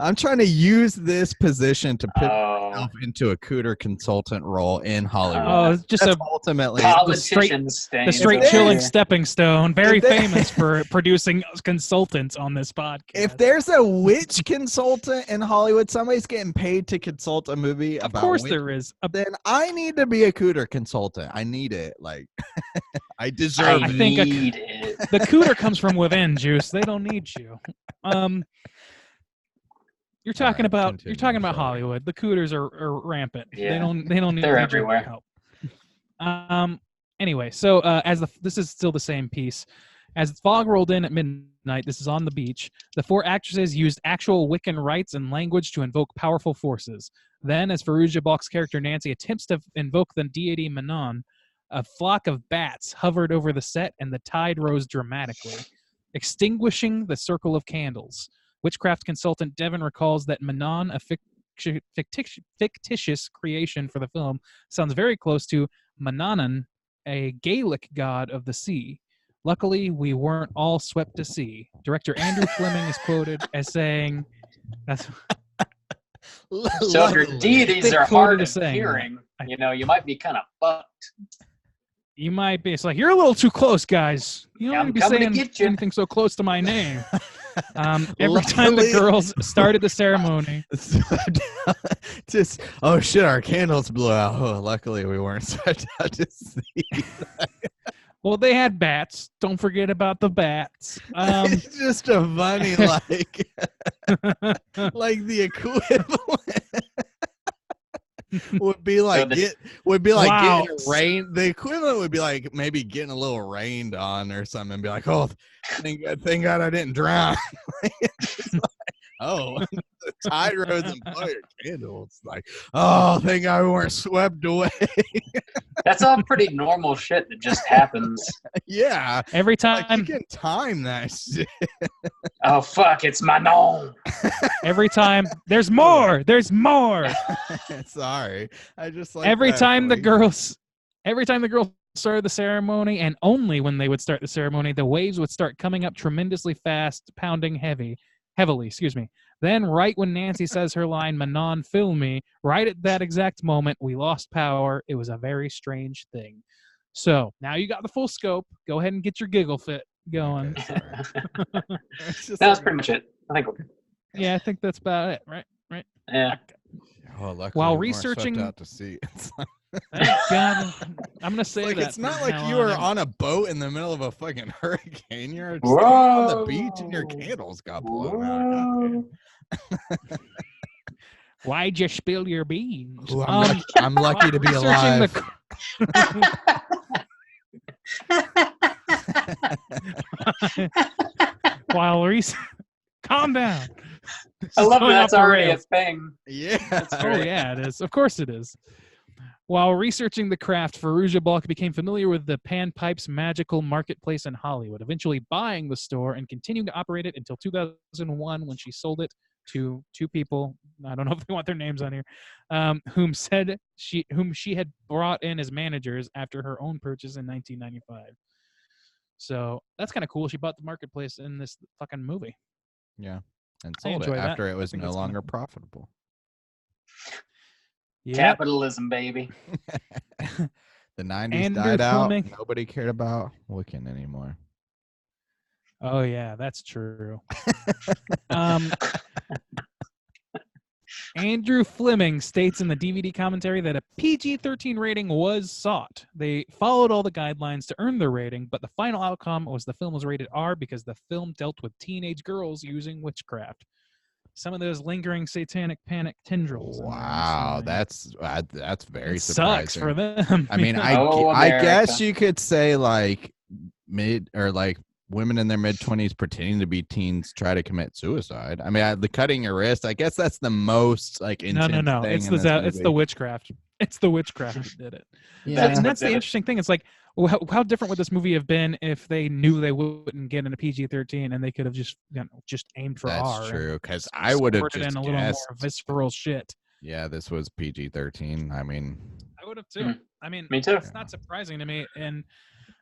I'm trying to use this position to pivot myself into a cooter consultant role in Hollywood. Oh, it's just ultimately the straight chilling stepping stone. Very famous for producing consultants on this podcast. If there's a witch consultant in Hollywood, somebody's getting paid to consult a movie about. Of course, there is. Then I need to be a cooter consultant. I need it. Like, I deserve. I think the cooter comes from within, Juice. They don't need you. You're talking about Hollywood. The cooters are rampant. Yeah. They don't need. They're everywhere. Help. Anyway, so this is still the same piece. As fog rolled in at midnight, this is on the beach. The 4 actresses used actual Wiccan rites and language to invoke powerful forces. Then, as Fairuza Balk's character Nancy attempts to invoke the deity Manon, a flock of bats hovered over the set, and the tide rose dramatically, extinguishing the circle of candles. Witchcraft consultant Devon recalls that Manon, a fictitious creation for the film, sounds very close to Manannan, a Gaelic god of the sea. Luckily, we weren't all swept to sea. Director Andrew Fleming is quoted as saying, "That's." So if your deities are hard of hearing, you might be kind of fucked. You might be. It's like, you're a little too close, guys. You don't need to be saying anything so close to my name. Every time the girls started the ceremony. Just, oh shit, our candles blew out. Oh, luckily we weren't swept out to sea. Well, they had bats. Don't forget about the bats. It's just a funny, like the equivalent. would be like getting rain. The equivalent would be like maybe getting a little rained on or something, and be like, "Oh, thank God I didn't drown." Oh, the tide rose and blew your candles. Like, oh, thank God we weren't swept away. That's all pretty normal shit that just happens. Yeah, every time you can time that shit. Oh fuck, it's Manon. Every time there's more. Sorry, I just like every time the girls started the ceremony, and only when they would start the ceremony, the waves would start coming up tremendously fast, pounding heavily. Then, right when Nancy says her line, "Manon, fill me," right at that exact moment, we lost power. It was a very strange thing. So now you got the full scope. Go ahead and get your giggle fit going. Okay, that's pretty much it. I think we're good. Yeah, I think that's about it. Right. Yeah. Oh, luckily while we researching, weren't swept out to sea. God, I'm gonna say like, that. It's not like you were on a boat in the middle of a fucking hurricane. You're just Whoa. on the beach and your candles got blown out. Why'd you spill your beans? Ooh, I'm lucky to be alive. Calm down. I love that that's already a thing. Yeah. Oh yeah, it is. Of course it is. While researching the craft, Fairuza Balk became familiar with the Pan Pipe's magical marketplace in Hollywood, eventually buying the store and continuing to operate it until 2001 when she sold it to 2 people. I don't know if they want their names on here, whom she had brought in as managers after her own purchase in 1995. So that's kind of cool. She bought the marketplace in this fucking movie. Yeah, and sold it after it was no longer profitable. Yep. Capitalism, baby. The 90s Andrew died out. Fleming. Nobody cared about Wiccan anymore. Oh yeah, that's true. Andrew Fleming states in the DVD commentary that a PG-13 rating was sought. They followed all the guidelines to earn their rating, but the final outcome was the film was rated R because the film dealt with teenage girls using witchcraft. Some of those lingering satanic panic tendrils. Wow, that's very it surprising. sucks for them. I mean, Oh, I guess America. you could say like women in their mid-20s pretending to be teens try to commit suicide. I mean, the cutting your wrist, I guess that's the most like intense no. thing It's in this it's the movie. witchcraft. It's the witchcraft that did it. Yeah. And that's the interesting thing. It's like, how different would this movie have been if they knew they wouldn't get in a PG-13 and they could have just just aimed for R? That's true, because I would have just in a little guessed. more visceral shit. Yeah, this was PG-13. I mean, I would have too. I mean, me too. It's not surprising to me, and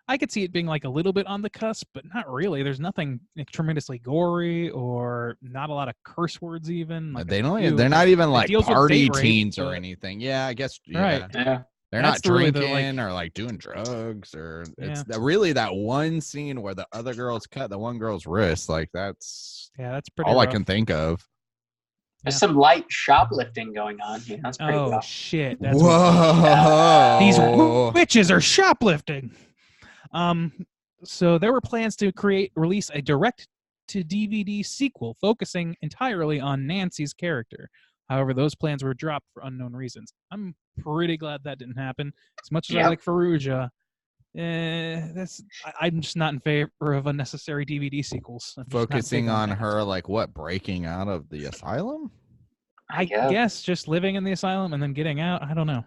I could see it being like a little bit on the cusp, but not really. There's nothing tremendously gory or not a lot of curse words even. Like they're not even like party teens or but... anything. Yeah, I guess. Yeah. Right. Yeah. They're That's not drinking really or like doing drugs or it's really that one scene where the other girls cut the one girl's wrist. Like that's pretty all rough. I can think of. There's some light shoplifting going on. You know, that's pretty rough. Shit! That's Whoa! These witches are shoplifting. So there were plans to release a direct-to-DVD sequel focusing entirely on Nancy's character. However, those plans were dropped for unknown reasons. I'm pretty glad that didn't happen. As much as I like Fallujah, I'm just not in favor of unnecessary DVD sequels. Focusing on her, like what, breaking out of the asylum? I guess just living in the asylum and then getting out. I don't know.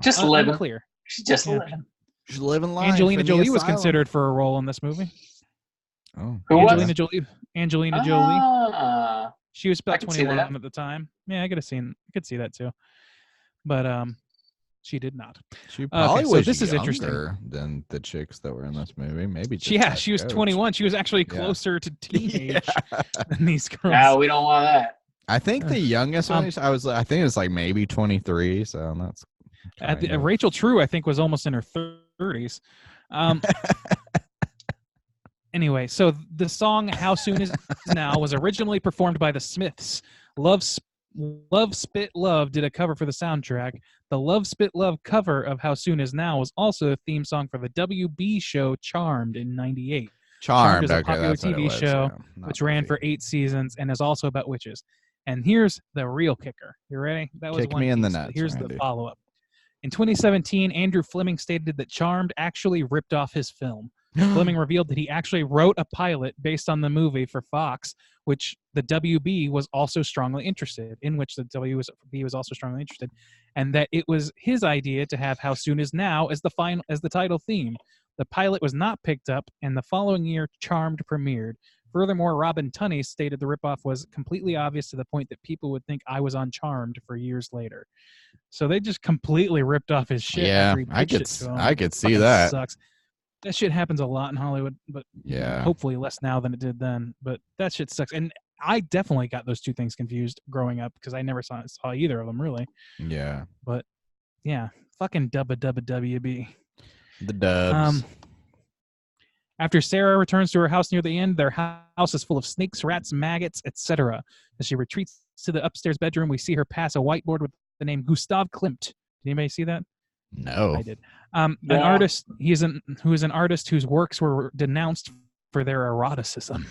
Just living. Unclear. She's just living. She's living life. Angelina Jolie was considered for a role in this movie. Oh, Angelina Jolie. She was about 21 at the time. Yeah, I could see that too. But she did not. She probably was this is younger interesting than the chicks that were in this movie. Maybe. She was 21. She was actually closer to teenage than these girls. No, we don't want that. I think the youngest one I think it was like maybe 23. So that's Rachel True, I think, was almost in her 30s. Anyway, so the song "How Soon Is Now" was originally performed by the Smiths. Love Spit Love did a cover for the soundtrack. The Love Spit Love cover of "How Soon Is Now" was also a theme song for the WB show Charmed in '98. Charmed is a popular TV show which ran for 8 seasons and is also about witches. And here's the real kicker. You ready? That was Kick me in the nuts. Here's the follow-up. In 2017, Andrew Fleming stated that Charmed actually ripped off his film. Fleming revealed that he actually wrote a pilot based on the movie for Fox, which the WB was also strongly interested in, and that it was his idea to have "How Soon Is Now" as the title theme. The pilot was not picked up, and the following year, Charmed premiered. Furthermore, Robin Tunney stated the ripoff was completely obvious to the point that people would think I was on Charmed for years later. So they just completely ripped off his shit. Yeah, I could see that. Sucks. That shit happens a lot in Hollywood, but yeah, hopefully less now than it did then. But that shit sucks. And I definitely got those two things confused growing up because I never saw either of them really. Yeah. But yeah, fucking WB. The dubs. After Sarah returns to her house near the end, their house is full of snakes, rats, maggots, etc. As she retreats to the upstairs bedroom, we see her pass a whiteboard with the name Gustav Klimt. Did anybody see that? No. I did. An artist, who is an artist whose works were denounced for their eroticism.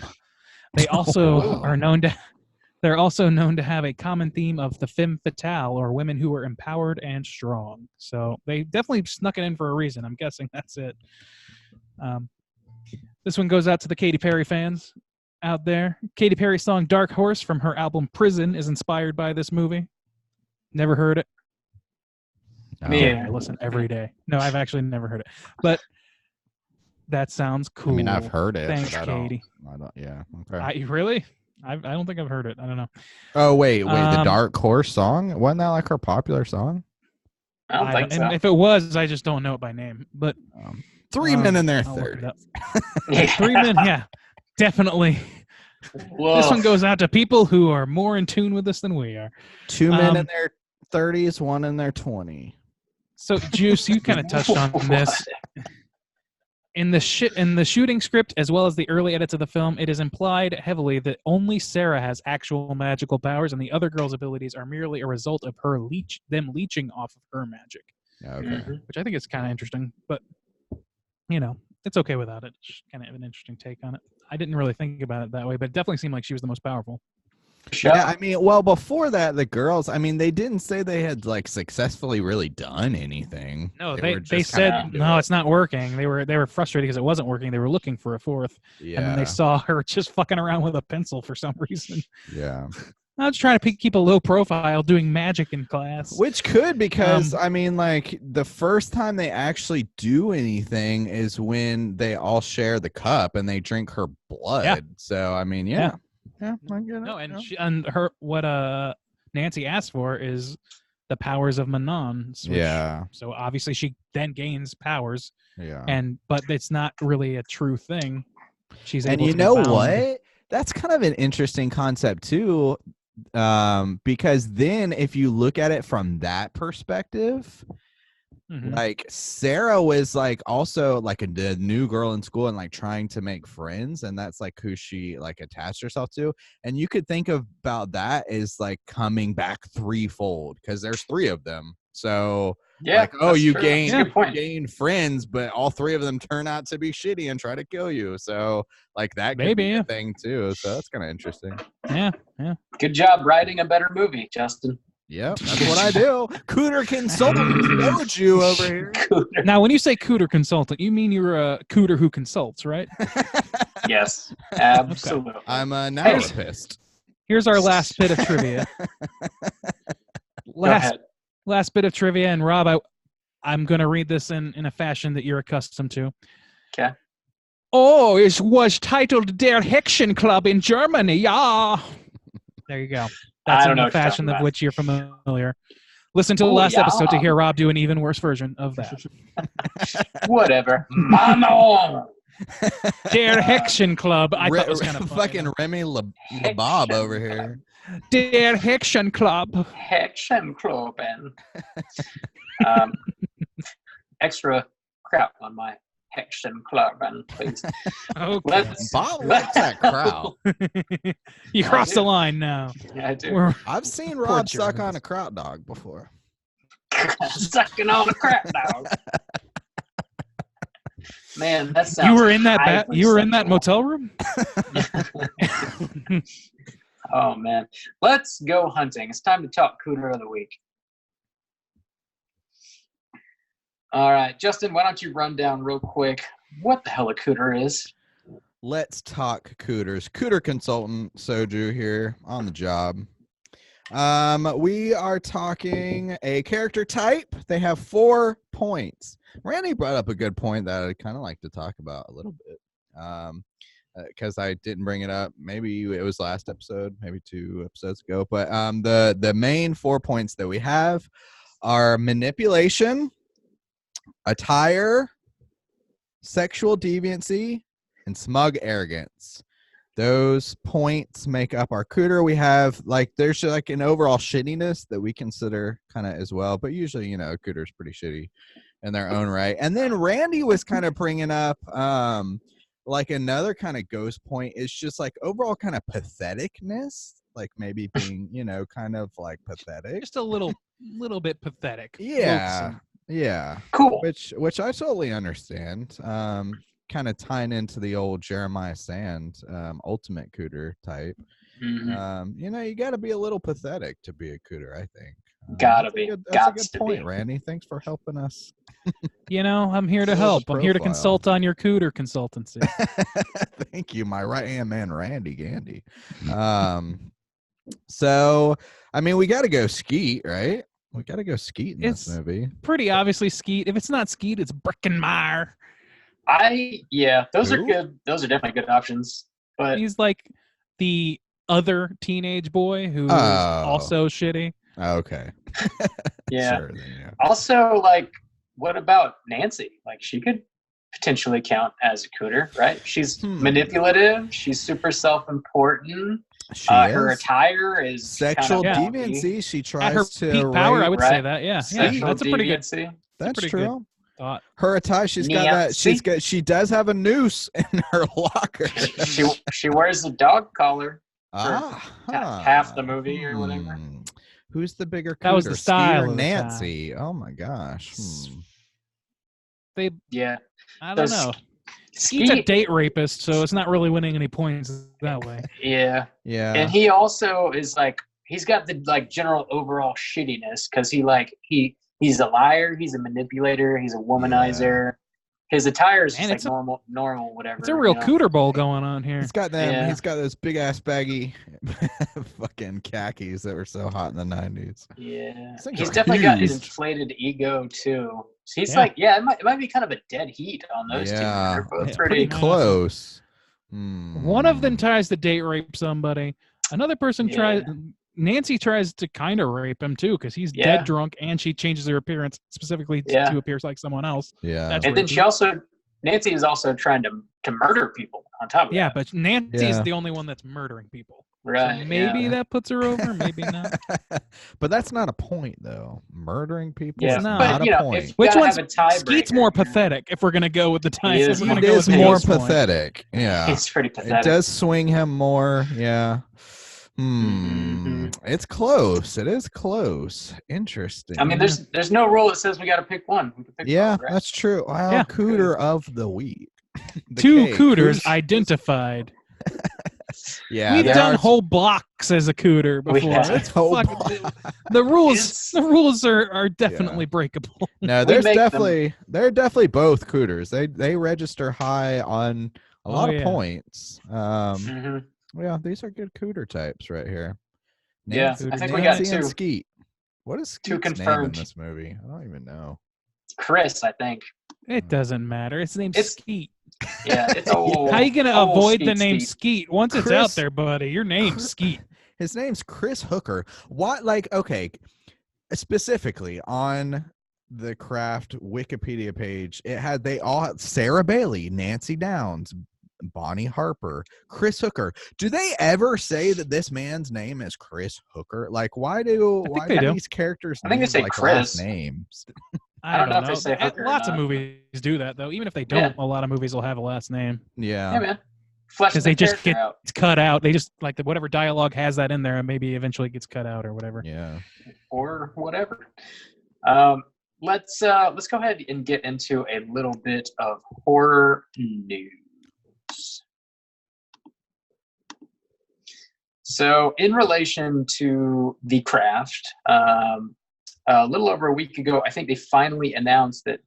They also they're also known to have a common theme of the femme fatale, or women who are empowered and strong. So they definitely snuck it in for a reason. I'm guessing that's it. This one goes out to the Katy Perry fans out there. Katy Perry's song "Dark Horse" from her album "Prison" is inspired by this movie. Never heard it. I listen every day. No, I've actually never heard it. But that sounds cool. I mean, I've heard it. Thanks, Katie. I don't. Yeah. Okay. Really? I don't think I've heard it. I don't know. Oh, wait. The Dark Horse song? Wasn't that like her popular song? I don't think so. And if it was, I just don't know it by name. But 3 men in their 30s. 3 men, yeah. Definitely. Whoa. This one goes out to people who are more in tune with this than we are. 2 men in their 30s, one in their 20s. So, Juice, you kind of touched on this. In the shooting script, as well as the early edits of the film, it is implied heavily that only Sarah has actual magical powers, and the other girls' abilities are merely a result of them leeching off of her magic. Okay. Which I think is kind of interesting, but it's okay without it. It's kind of an interesting take on it. I didn't really think about it that way, but it definitely seemed like she was the most powerful. Yeah, I mean, well, before that, the girls, I mean, they didn't say they had like successfully really done anything. No, they said no, it's not working. They were frustrated because it wasn't working. They were looking for a fourth, and then they saw her just fucking around with a pencil for some reason. Yeah. I was trying to keep a low profile, doing magic in class. Which could, because I mean, like the first time they actually do anything is when they all share the cup and they drink her blood. Yeah. So I mean, yeah, I get it. No, and what Nancy asked for is the powers of Manon. So obviously she then gains powers. Yeah. But it's not really a true thing. She's and able you to know be bound. what? That's kind of an interesting concept too. Because then if you look at it from that perspective, like Sarah was like also like a new girl in school and like trying to make friends, and that's like who she like attached herself to, and you could think about that as like coming back threefold because there's three of them. So like, oh, you gain friends, but all three of them turn out to be shitty and try to kill you. So like that could be a thing too. So that's kind of interesting. Yeah. Good job writing a better movie, Justin. Yep, that's what I do. Cooter consultant Soju over here. Cooter. Now, when you say cooter consultant, you mean you're a cooter who consults, right? Yes, absolutely. Okay. I'm a narrowist. Here's our last bit of trivia. Last bit of trivia, and Rob, I'm going to read this in a fashion that you're accustomed to. Okay. Oh, it was titled Der Hexen Club in Germany. Yeah. There you go. That's in the fashion of which you're familiar. Listen to the last episode to hear Rob do an even worse version of that. Whatever. Mama. Der Hexen Club. I thought it was kind of funny. Fucking Remy LeBob over here. Der Hexen Club. Hexen Club. Extra crap on my Hexen Club, please. Okay. Bob likes that crowd. You crossed the line now. Yeah, I do. I've seen Rob suck on a kraut dog before. Sucking on a kraut dog. Man, that sounds. You were in that. You were in that motel room. Oh man, let's go hunting. It's time to talk Cooter of the Week. All right, Justin, why don't you run down real quick what the hell a cooter is? Let's talk cooters. Cooter consultant Soju here on the job. We are talking a character type. They have 4 points. Randy brought up a good point that I'd kind of like to talk about a little bit. Because I didn't bring it up. Maybe it was last episode, maybe 2 episodes ago. But the main 4 points that we have are manipulation, attire, sexual deviancy, and smug arrogance. Those points make up our cooter. We have there's like an overall shittiness that we consider kind of as well, but usually a cooter's pretty shitty in their own right. And then Randy was kind of bringing up like another kind of ghost point is just like overall kind of patheticness, like maybe being kind of like pathetic, just a little bit pathetic. Yeah. Cool. Which I totally understand. Kind of tying into the old Jeremiah Sand ultimate cooter type. Mm-hmm. You got to be a little pathetic to be a cooter, I think. Gotta be. That's a good point, Randy. Thanks for helping us. I'm here to help. I'm here to consult on your cooter consultancy. Thank you, my right-hand man, Randy Gandy. So, I mean, we got to go Skeet, right? We got to go Skeet in this movie. Pretty obviously Skeet. If it's not Skeet, it's Breckenmeyer. Those are good. Those are definitely good options. But he's like the other teenage boy who's also shitty. Okay. Yeah. Sure, then, yeah. Also, what about Nancy? She could potentially count as a cooter, right? She's manipulative. She's super self-important. She Her is. attire is Sexual kind of deviancy. She At tries her to peak power, I rape. would right? say that. Yeah, Sexual that's a pretty good. deviancy. That's pretty true. good thought. Her attire. She's got that. She does have a noose in her locker. She wears a dog collar for Ah, half the movie or whatever. Who's the bigger cooter? That was the style Ski or of the Nancy? Oh my gosh. They, Yeah. I don't know. Skeet's He's a date rapist, so it's not really winning any points that way. Yeah. Yeah. And he also is like, he's got the like general overall shittiness because he's a liar, he's a manipulator, he's a womanizer. His attire is just like normal, whatever. It's a real cooter bowl going on here. He's got them. Yeah. He's got those big ass baggy fucking khakis that were so hot in the 90s. Yeah. He's definitely got an inflated ego too. So he's like, it might be kind of a dead heat on those two. They're both pretty close. One of them tries to date rape somebody. Another person tries. Nancy tries to kind of rape him too because he's dead drunk and she changes her appearance specifically to appear like someone else. Yeah. That's and then Nancy is also trying to murder people on top of that. Yeah, but Nancy is the only one that's murdering people. Right. So maybe that puts her over, maybe not. But that's not a point though. Murdering people is not a point. Which one's Skeet's more pathetic if we're going to go with the time. He is more pathetic. Yeah. It's pretty pathetic. It does swing him more. Yeah. It's close. It is close. Interesting. I mean, there's no rule that says we got to pick one. We can pick both, right? That's true. Wow, cooter of the week. Two cooters identified. Yeah, we've done whole blocks as a cooter before. The rules are definitely breakable. No, they're definitely both cooters. They register high on a lot of points. Yeah, these are good cooter types right here. Nancy, I think we got two. And Skeet. What is Skeet's name in this movie? I don't even know. Chris, I think. It doesn't matter. His name's Skeet. Yeah, it's old. How are you gonna avoid the name Skeet? Once it's out there, buddy, your name's Skeet. His name's Chris Hooker. What? Like, okay, specifically on the Craft Wikipedia page, they all have Sarah Bailey, Nancy Downs, Bonnie Harper, Chris Hooker. Do they ever say that this man's name is Chris Hooker? Like, why do these characters? I think they say like Chris names. I don't know if they say Hooker. Lots of movies do that though. Even if they don't, a lot of movies will have a last name. Yeah, man. Because they just get cut out. They just like whatever dialogue has that in there, and maybe eventually gets cut out or whatever. Yeah. Or whatever. Let's go ahead and get into a little bit of horror news. So, in relation to The Craft, a little over a week ago, I think they finally announced that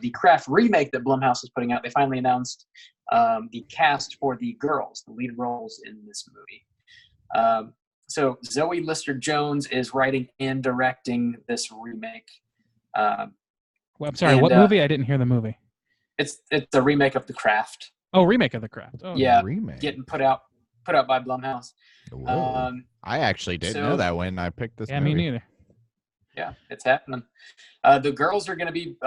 the Craft remake that Blumhouse is putting out, they finally announced the cast for the girls, the lead roles in this movie. So Zoe Lister-Jones is writing and directing this remake. Well, I'm sorry, what movie? I didn't hear the movie. It's a remake of The Craft. Oh, remake of The Craft. Oh, yeah, remake. Getting put out by Blumhouse. I actually didn't know that when I picked this movie. Me neither. Yeah, it's happening. The girls are going to be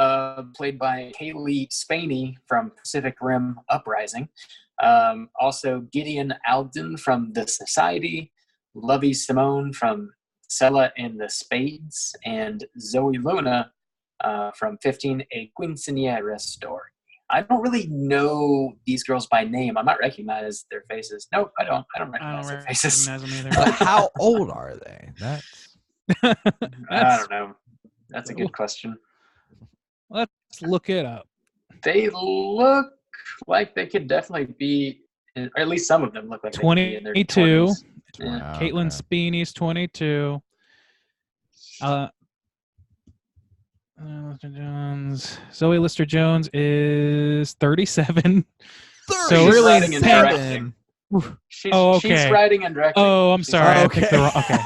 played by Kaylee Spaney from Pacific Rim Uprising. Also, Gideon Alden from The Society, Lovey Simone from Sella and the Spades, and Zoe Luna from 15 A Quinceañera Story. I don't really know these girls by name. I might recognize their faces. Nope, I don't recognize their faces. Recognize them either. But how old are they? I don't know. That's a good question. Let's look it up. They look like they could definitely be, or at least some of them look like 22. They could be in their 20s. Yeah. Caitlin Speeney's 22. Jones. Zoe Lister-Jones is 37. So really, writing and directing. She's writing and directing. Oh, I'm sorry. I picked the wrong. Okay.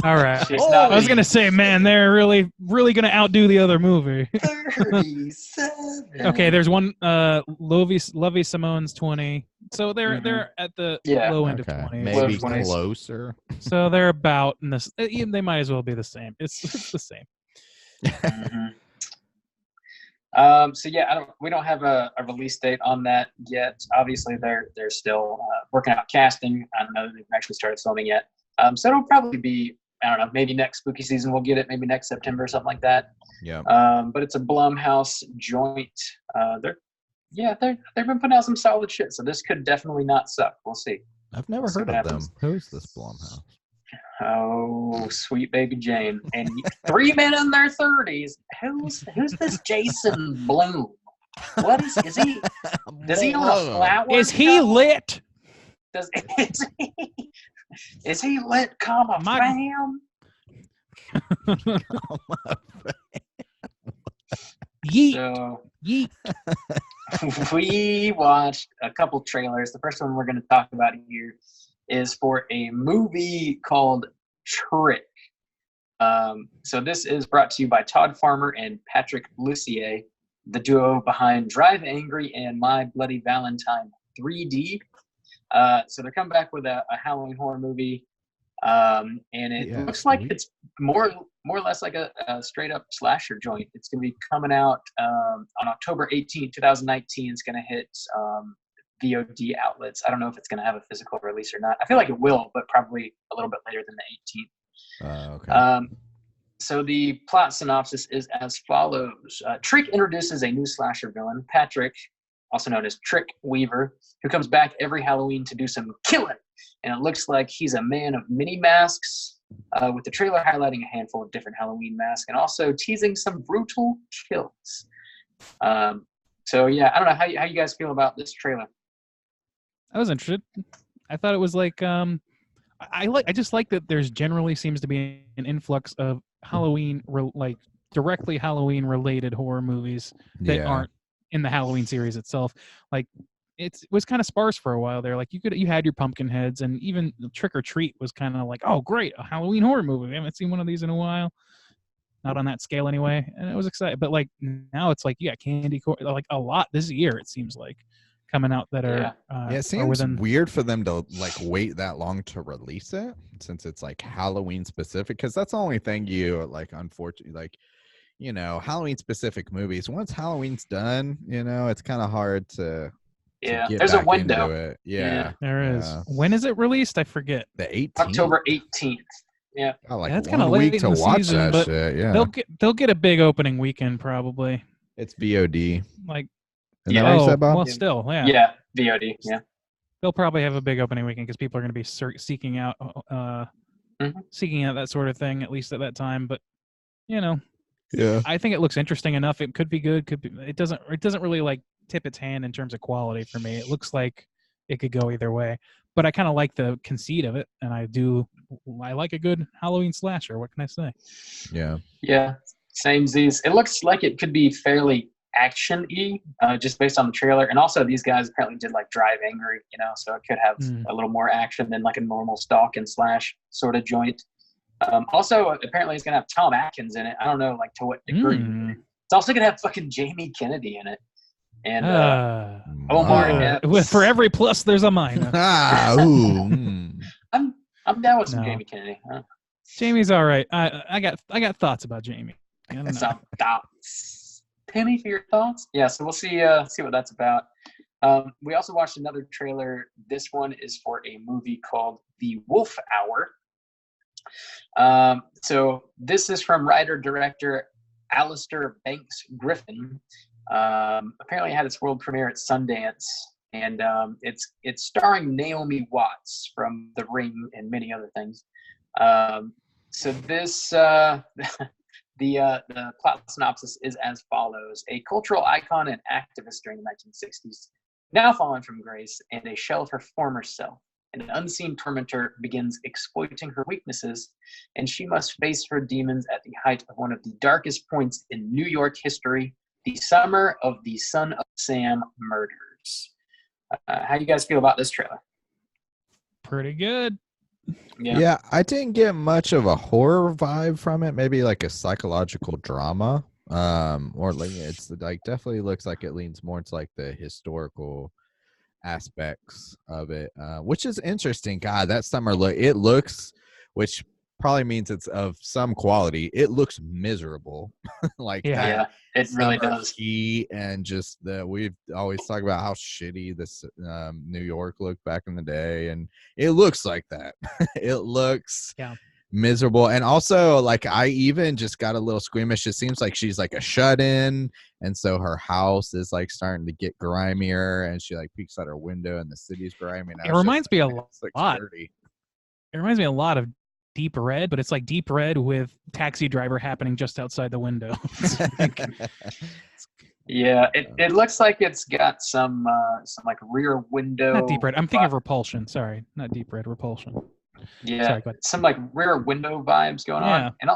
All right. I was gonna say, man, they're really gonna outdo the other movie. 37. Okay, there's one. Lovey Simone's 20. So they're at the low end of 20. Maybe closer. So they're about in this. They might as well be the same. It's the same. So yeah, we don't have a release date on that yet. Obviously, they're still working out casting. I don't know if they've actually started filming yet. So it'll probably be, I don't know, maybe next spooky season we'll get it, maybe next September or something like that. Yeah. But it's a Blumhouse joint. They've been putting out some solid shit. So this could definitely not suck. We'll see. I've never heard of them. Who's this Blumhouse? Oh, sweet baby Jane. And 3 men in their 30s. Who's this Jason Bloom? What is he? Does he own a flower? Is he lit? Is he lit, comma, fam? Yeet. So, Yeet. we watched a couple trailers. The first one we're going to talk about here is for a movie called Trick. So this is brought to you by Todd Farmer and Patrick Lussier, the duo behind Drive Angry and My Bloody Valentine 3D. So they're coming back with a Halloween horror movie, and it looks like it's more or less like a straight up slasher joint. It's going to be coming out on October 18th, 2019. It's going to hit VOD outlets. I don't know if it's going to have a physical release or not. I feel like it will, but probably a little bit later than the 18th. Okay. So the plot synopsis is as follows. Trick introduces a new slasher villain, Patrick, also known as Trick Weaver, who comes back every Halloween to do some killing. And it looks like he's a man of many masks, with the trailer highlighting a handful of different Halloween masks and also teasing some brutal kills. So yeah, I don't know how you guys feel about this trailer. I was interested. I thought it was like I just like that there's generally seems to be an influx of Halloween like directly Halloween related horror movies that aren't in the Halloween series itself. Like it was kind of sparse for a while there. Like you had your Pumpkinheads, and even Trick or Treat was kind of like, oh great, a Halloween horror movie. I haven't seen one of these in a while. Not on that scale anyway. And I was excited. But like now it's like you got candy corn, like a lot this year it seems like coming out that are it seems weird for them to like wait that long to release it since it's like Halloween specific, because that's the only thing you like, unfortunately, like, you know, Halloween specific movies, once Halloween's done, you know, it's kind of hard to get there's back a window into it. There is. When is it released? I forget. The 18th. October 18th. Yeah. Got like that's 1 week to watch season, that shit. Yeah. They'll get a big opening weekend probably. It's VOD. Like Is that what you said, Bob? Well, still, Yeah, VOD. Yeah. They'll probably have a big opening weekend because people are going to be seeking out that sort of thing, at least at that time. But you know, I think it looks interesting enough. It could be good. It doesn't really like tip its hand in terms of quality for me. It looks like it could go either way. But I kind of like the conceit of it, and I like a good Halloween slasher. What can I say? Yeah. Yeah. Same Z's. It looks like it could be fairly action-y, just based on the trailer. And also these guys apparently did like Drive Angry, you know, so it could have a little more action than like a normal stalk and slash sort of joint. Also, apparently it's going to have Tom Atkins in it. I don't know like to what degree. It's also going to have fucking Jamie Kennedy in it. And Omar Epps. For every plus, there's a minus. I'm down with some Jamie Kennedy. Jamie's all right. I got thoughts about Jamie. Some thoughts. Penny, for your thoughts? Yeah, so we'll see what that's about. We also watched another trailer. This one is for a movie called The Wolf Hour. So this is from writer-director Alistair Banks Griffin. Apparently it had its world premiere at Sundance, and it's starring Naomi Watts from The Ring and many other things. So this the plot synopsis is as follows: a cultural icon and activist during the 1960s, now fallen from grace and a shell of her former self, an unseen tormentor begins exploiting her weaknesses, and she must face her demons at the height of one of the darkest points in New York history, the summer of the Son of Sam murders. How do you guys feel about this trailer? Pretty good. Yeah, I didn't get much of a horror vibe from it. Maybe like a psychological drama. Or like it's like definitely looks like it leans more into like the historical aspects of it, which is interesting. God, that summer look, it looks, which probably means it's of some quality. It looks miserable. Like Yeah. that It really summer does. heat, and just we've always talked about how shitty this New York looked back in the day, and it looks like that. It looks miserable. And also, like, I even just got a little squeamish. It seems like she's like a shut-in, and so her house is like starting to get grimier, and she like peeks out her window and the city's grimy now. It reminds me a It's like lot. dirty. It reminds me a lot of Deep Red, but it's like Deep Red with Taxi Driver happening just outside the window. Yeah, it looks like it's got some like rear window. Not Deep Red. I'm thinking of Repulsion. Sorry, not Deep Red. Repulsion. Yeah, sorry, some like rear window vibes going on. And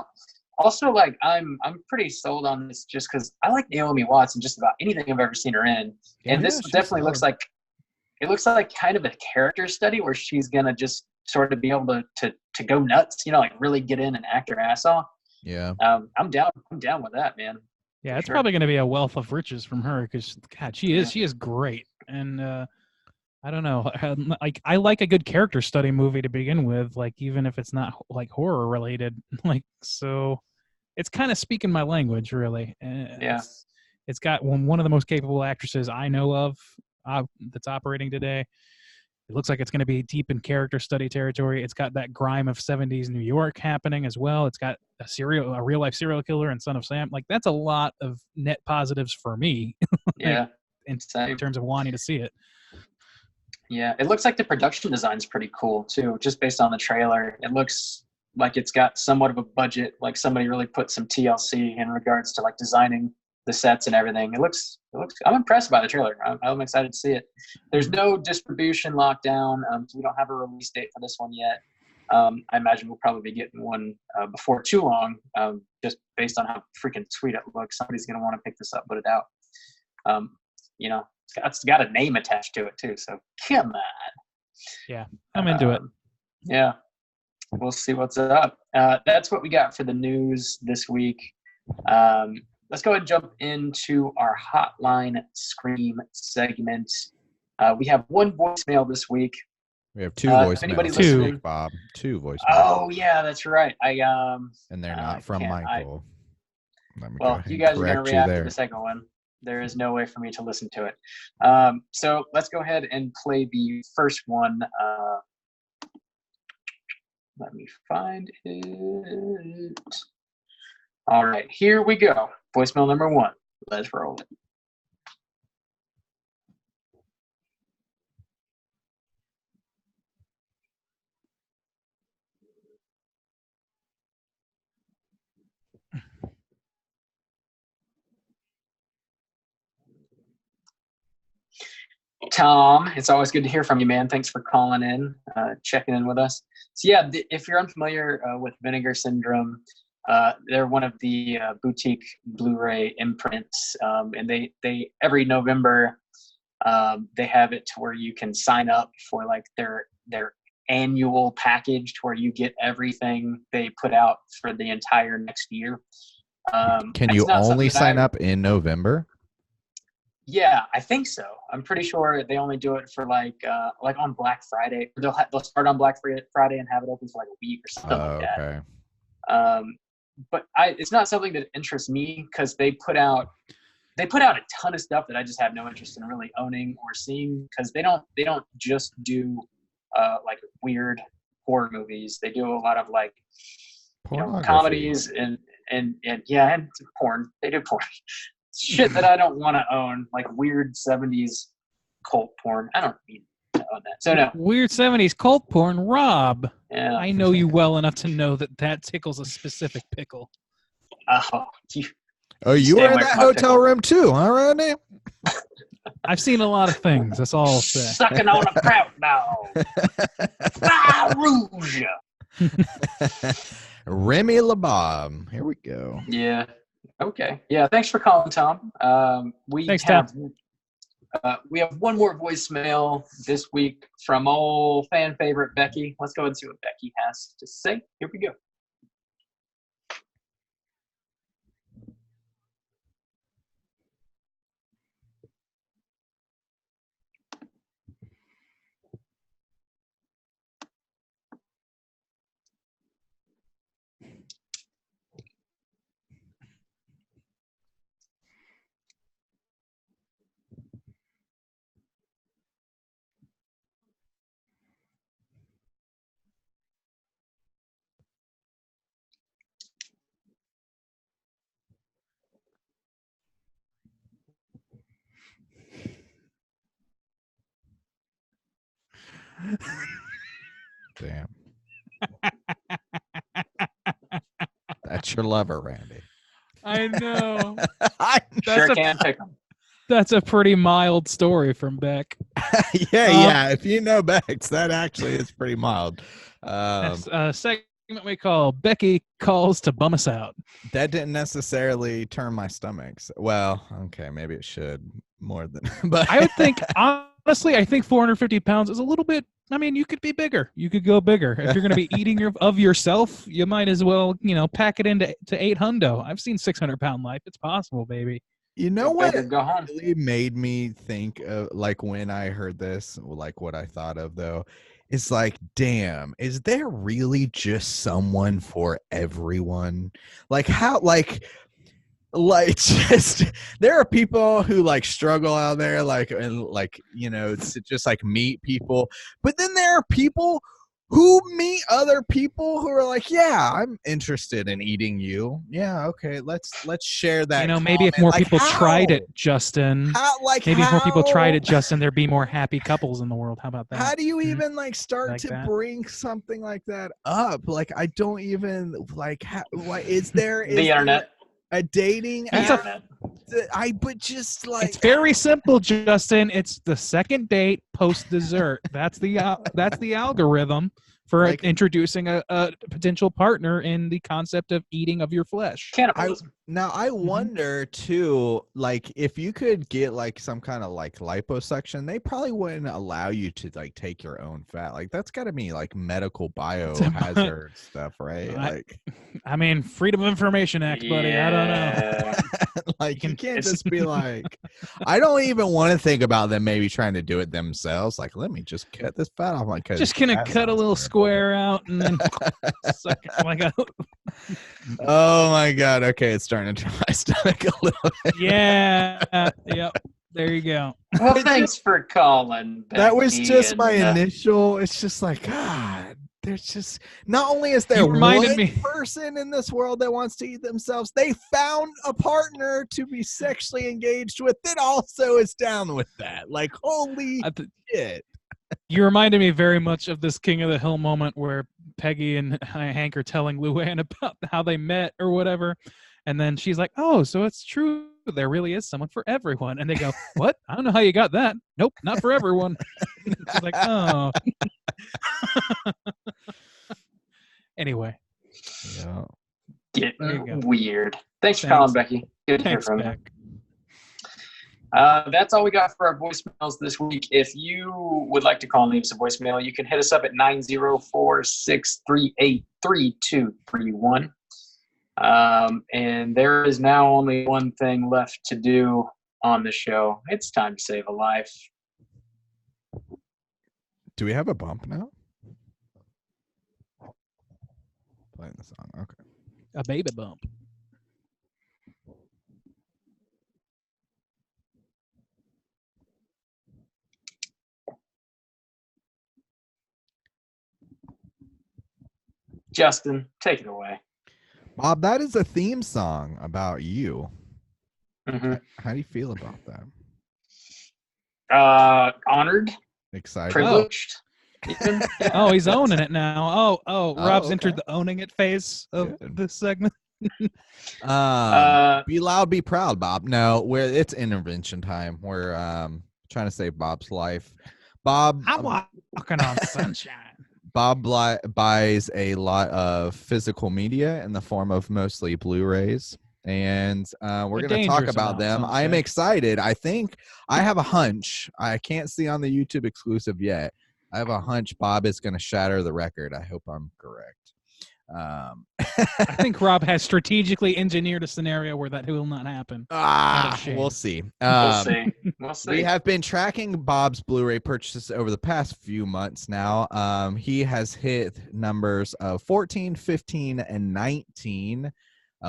also, like, I'm pretty sold on this just because I like Naomi Watts in just about anything I've ever seen her in. And this definitely looks like kind of a character study where she's gonna just sort of be able to go nuts, like really get in and act her ass off. Yeah. I'm down with that, man. Yeah, it's probably going to be a wealth of riches from her because God, she is great. And I don't know, like, I like a good character study movie to begin with, like, even if it's not like horror related, like, so it's kind of speaking my language, really. It's got one of the most capable actresses I know of that's operating today. It looks like it's going to be deep in character study territory. It's got that grime of 70s New York happening as well. It's got a real life serial killer and Son of Sam. Like, that's a lot of net positives for me. Yeah. in terms of wanting to see it. Yeah. It looks like the production design's pretty cool too, just based on the trailer. It looks like it's got somewhat of a budget, like somebody really put some TLC in regards to like designing the sets and everything. It looks. I'm impressed by the trailer. I'm excited to see it. There's no distribution lockdown, so we don't have a release date for this one yet. I imagine we'll probably be getting one before too long, just based on how freaking sweet it looks. Somebody's gonna want to pick this up, put it out. It's got a name attached to it too. So come on. Yeah, I'm into it. Yeah, we'll see what's up. That's what we got for the news this week. Let's go ahead and jump into our Hotline Scream segment. We have one voicemail this week. We have two voicemails this week, Bob. Two voicemails. Oh yeah, that's right. And they're not from Michael. Well, you guys are going to react to the second one. There is no way for me to listen to it. So let's go ahead and play the first one. Let me find it. All right, here we go. Voicemail number 1. Let's roll it. Tom, it's always good to hear from you, man. Thanks for calling in, checking in with us. So yeah, if you're unfamiliar with Vinegar Syndrome, they're one of the boutique Blu-ray imprints, and they every November they have it to where you can sign up for like their annual package to where you get everything they put out for the entire next year. Can you only sign up in November? Yeah, I think so. I'm pretty sure they only do it for like on Black Friday. They'll start on Black Friday and have it open for like a week or something like that. Okay. But it's not something that interests me because they put out a ton of stuff that I just have no interest in really owning or seeing, because they don't just do like weird horror movies. They do a lot of like comedies and porn. They do porn. Shit that I don't want to own, like weird 70s cult porn. I don't need to own that. So no. Weird 70s cult porn, Rob. Yeah. I know you well enough to know that tickles a specific pickle. You were in that hotel room too, huh, Randy? I've seen a lot of things. That's all I'll say. Sucking on a kraut dog. Fire Rouge. Remy LeBob. Here we go. Yeah. Okay. Yeah. Thanks for calling, Tom. We have one more voicemail this week from old fan favorite Becky. Let's go and see what Becky has to say. Here we go. Damn. That's your lover, Randy. I know. Sure can pick them. That's a pretty mild story from Beck. Yeah. If you know Bex, that actually is pretty mild. That's a segment we call Becky Calls to Bum Us Out. That didn't necessarily turn my stomach. Well, okay, maybe it should more than. But I would think, honestly, I think 450 pounds is a little bit. I mean, you could be bigger. You could go bigger. If you're going to be eating of yourself, you might as well, pack it into 800. I've seen 600-pound life. It's possible, baby. You know what Go home. really made me think of, like, when I heard this, like what I thought of though, is like, damn, is there really just someone for everyone? Like how, like just there are people who like struggle out there, like, and like, to just like meet people, but then there are people who meet other people who are like, yeah, I'm interested in eating you. Yeah, okay, let's share that. Maybe if more people tried it, Justin. If more people tried it, Justin, there'd be more happy couples in the world. How about that? How do you even like start like to that? bring something like that up? Like, I don't even like. What is there? The internet. A dating app? But just like, it's very simple, Justin. It's the second date post dessert. That's the algorithm for like, introducing a potential partner in the concept of eating of your flesh. Cannibalism. I wonder too, like, if you could get like some kind of like liposuction, they probably wouldn't allow you to like take your own fat. Like, that's got to be like medical biohazard stuff, right? I mean, Freedom of Information Act, buddy. I don't know. Like, you can't just be like, I don't even want to think about them maybe trying to do it themselves. Like, let me just cut this fat off my cousin. Just gonna cut a little square out and then suck it like a. Oh my god! Okay, it's starting to turn my stomach a little bit. Yeah. Yep. There you go. Well, thanks for calling, Becky. That was just my initial. It's just like, God, there's just, not only is there one person in this world that wants to eat themselves, they found a partner to be sexually engaged with that also is down with that. Like, holy shit. You reminded me very much of this King of the Hill moment where Peggy and Hank are telling Luann about how they met or whatever. And then she's like, oh, so it's true. There really is someone for everyone. And they go, what? I don't know how you got that. Nope, not for everyone. She's like, oh. Anyway. Yeah. Getting weird. Thanks for calling, Becky. Good to hear from you. That's all we got for our voicemails this week. If you would like to call and leave us a voicemail, you can hit us up at 904-638-3231. And there is now only one thing left to do on the show. It's time to save a life. Do we have a bump now? Playing the song. Okay. A baby bump. Justin, take it away. Bob, that is a theme song about you. Mm-hmm. How do you feel about that? Honored. Excited. Privileged. Oh, he's owning it now. Rob's entered the owning it phase of this segment. Be loud, be proud, Bob. No, it's intervention time. We're trying to save Bob's life. Bob, I'm walking on sunshine. Bob buys a lot of physical media in the form of mostly Blu-rays, and we're going to talk about them. I am excited. I think I have a hunch. I can't see on the YouTube exclusive yet. I have a hunch Bob is going to shatter the record. I hope I'm correct. I think Rob has strategically engineered a scenario where that will not happen. We'll see. We'll see. We have been tracking Bob's Blu-ray purchases over the past few months now. He has hit numbers of 14, 15, and 19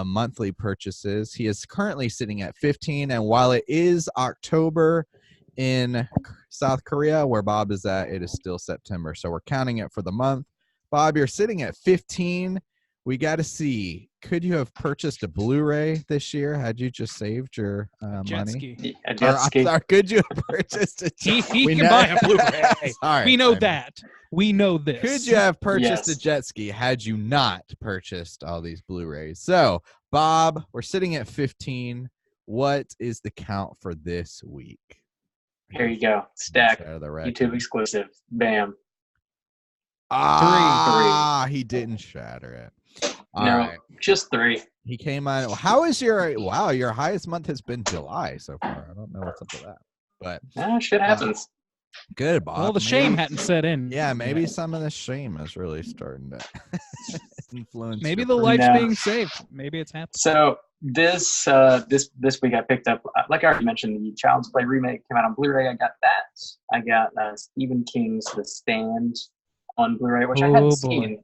monthly purchases. He is currently sitting at 15, and while it is October in South Korea, where Bob is at, it is still September. So we're counting it for the month. Bob, you're sitting at 15. We got to see could you have purchased a Blu-ray this year had you just saved your Jet money? ski. A jet ski. Sorry, could you have purchased a He can buy a Blu-ray. Sorry, we know Simon. that. We know this. Could you have purchased Yes. a jet ski had you not purchased all these Blu-rays? So, Bob, we're sitting at 15. What is the count for this week? Here you go. Stack. Out of the YouTube exclusive. Bam. He didn't shatter it. All No, right. just 3. He came on. How is your highest month has been July so far. I don't know what's up with that. But Shit happens. good, Bob. Well, the shame hadn't set in. Yeah, maybe some of the shame is really starting to influence. Maybe your the life's No. being saved. Maybe it's happening. So this week I picked up, like I already mentioned, the Child's Play remake came out on Blu-ray. I got that. I got Stephen King's The Stand on Blu-ray, which I hadn't seen.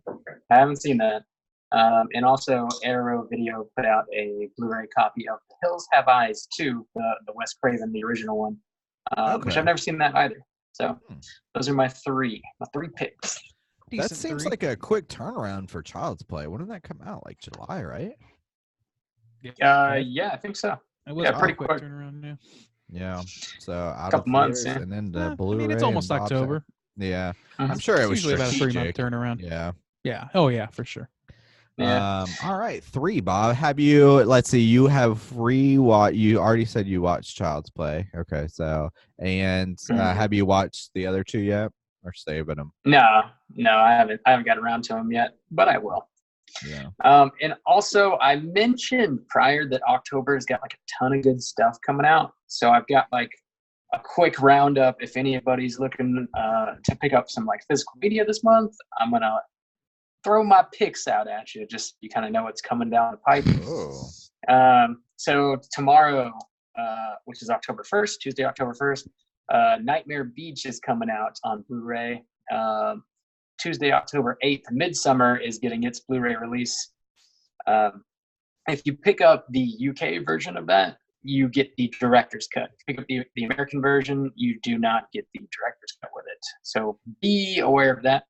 I haven't seen that. And also Arrow Video put out a Blu-ray copy of The Hills Have Eyes 2, the Wes Craven, the original one, which I've never seen that either. So those are my three picks. That seems like a quick turnaround for Child's Play. When did that come out? Like July, right? Yeah, I think so. It was Yeah, pretty quick quick. turnaround. Yeah. Yeah. So out Couple of months, theaters yeah. and then the I Blu-ray. mean, it's almost and Bob's October. Yeah, Mhm. I'm sure it It's was usually about a 3-month strategic. turnaround. Yeah. Yeah. Oh yeah, for sure. Yeah. All right, 3, Bob. Have you? Let's see. You have rewatched. You already said you watched Child's Play. Okay, so and have you watched the other 2 yet, or saving them? No, I haven't got around to them yet, but I will. Yeah. And also I mentioned prior that October's got like a ton of good stuff coming out. So I've got like a quick roundup. If anybody's looking to pick up some like physical media this month, I'm gonna throw my picks out at you, just so you kind of know what's coming down the pipe. Oh. So tomorrow, which is October 1st, Tuesday, October 1st, Nightmare Beach is coming out on Blu-ray. Tuesday, October 8th, Midsummer is getting its Blu-ray release. If you pick up the UK version of that, you get the director's cut. If you pick up the American version, you do not get the director's cut with it. So be aware of that.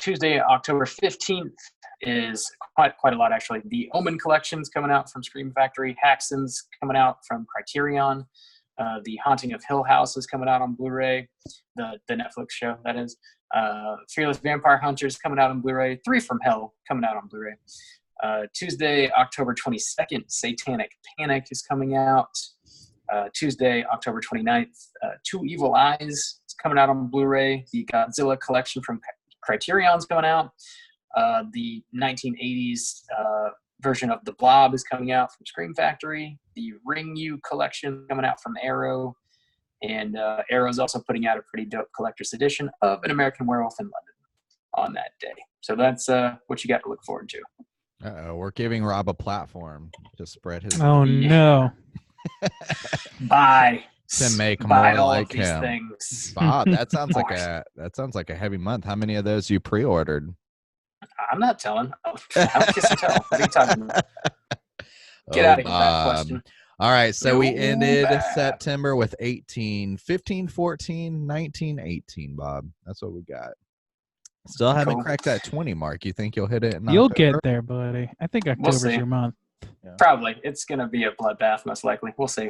Tuesday, October 15th is quite a lot, actually. The Omen Collection's coming out from Scream Factory. Haxton's coming out from Criterion. The Haunting of Hill House is coming out on Blu-ray, the Netflix show, that is. Fearless Vampire Hunters coming out on Blu-ray. 3 from Hell coming out on Blu-ray. Tuesday, October 22nd, Satanic Panic is coming out. Tuesday, October 29th, Two Evil Eyes is coming out on Blu-ray. The Godzilla collection from Criterion's coming out. The 1980s version of The Blob is coming out from Scream Factory. The Ring You collection coming out from Arrow. And Arrow's also putting out a pretty dope collector's edition of An American Werewolf in London on that day. So that's what you got to look forward to. Uh-oh, we're giving Rob a platform to spread his Oh no. Buy to make buy more all like of these him. things. Bob, that sounds like a heavy month. How many of those you pre-ordered? I'm not telling. I'm kiss and tell. What are you talking about? Get out of here with that question. All right, so we No ended bad. September with 18, 15, 14, 19, 18, Bob. That's what we got. Still haven't Cool. cracked that 20 mark. You think you'll hit it in You'll October? get there, buddy. I think October's see. your month. Probably. It's going to be a bloodbath, most likely. We'll see.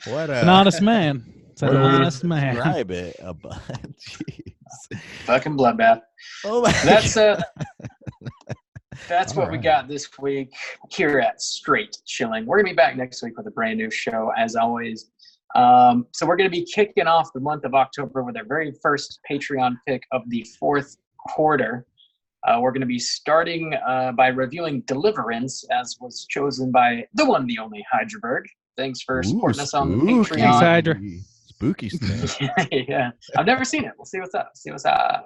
What a An honest man. It's an what a way to honest man. describe it. Jeez. Fucking bloodbath. Oh my That's what we got this week here at Straight Chilling. We're going to be back next week with a brand new show, as always. So we're going to be kicking off the month of October with our very first Patreon pick of the fourth quarter. We're going to be starting by reviewing Deliverance, as was chosen by the one, the only Hydraberg. Thanks for supporting us on the Thanks, Patreon. Hydra. Spooky stuff. Yeah, I've never seen it. We'll see what's up. See what's up.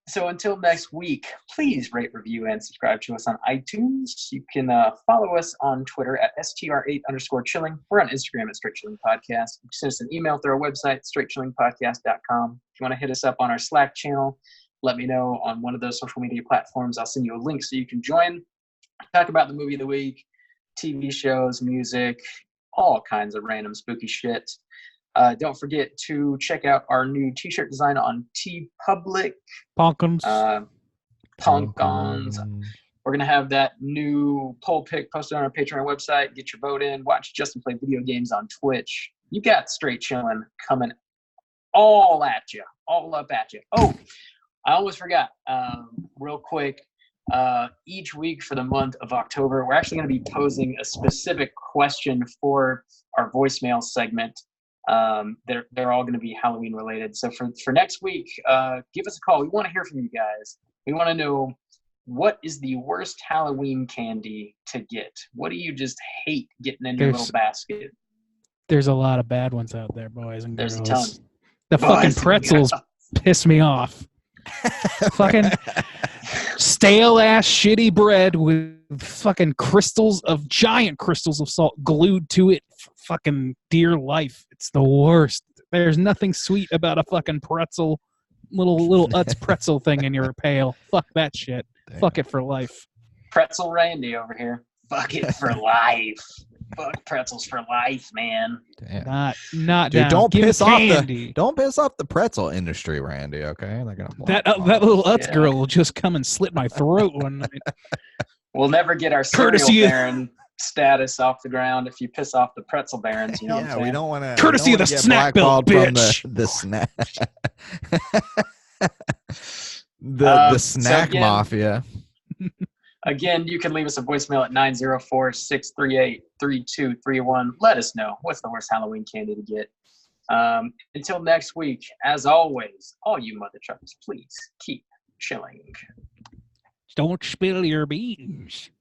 So until next week, please rate, review, and subscribe to us on iTunes. You can follow us on Twitter at str8_chilling. We're on Instagram at Straight Chilling Podcast. You can send us an email through our website, straightchillingpodcast.com. If you want to hit us up on our Slack channel, let me know on one of those social media platforms. I'll send you a link so you can join. Talk about the movie of the week, TV shows, music, all kinds of random spooky shit. Don't forget to check out our new t-shirt design on TeePublic. Ponkums. Punkons. We're going to have that new poll pick posted on our Patreon website. Get your vote in. Watch Justin play video games on Twitch. You got Straight Chillin' coming all at you. All up at you. Oh, I almost forgot. Real quick. Each week for the month of October, we're actually going to be posing a specific question for our voicemail segment. They're all going to be Halloween related. So for next week, give us a call. We want to hear from you guys. We want to know, what is the worst Halloween candy to get? What do you just hate getting in your little basket? There's a lot of bad ones out there, boys and girls. There's a ton. The fucking pretzels piss me off. Fucking stale ass shitty bread with fucking giant crystals of salt glued to it for fucking dear life. It's the worst. There's nothing sweet about a fucking pretzel, little Utz pretzel thing in your pail. Fuck that shit. Damn. Fuck it for life. Pretzel Randy over here. Fuck it for life. Fuck pretzels for life, man. Damn. Not dude, down. don't piss off the pretzel industry, Randy. Okay, they're gonna that little Utz girl will just come and slit my throat one night. We'll never get our cereal baron status off the ground if you piss off the pretzel barons. You know what I'm saying? We don't want to. Courtesy of the snack bill, bitch. From the snack. the snack mafia. Again, you can leave us a voicemail at 904-638-3231. Let us know what's the worst Halloween candy to get. Until next week, as always, all you mother truckers, please keep chilling. Don't spill your beans.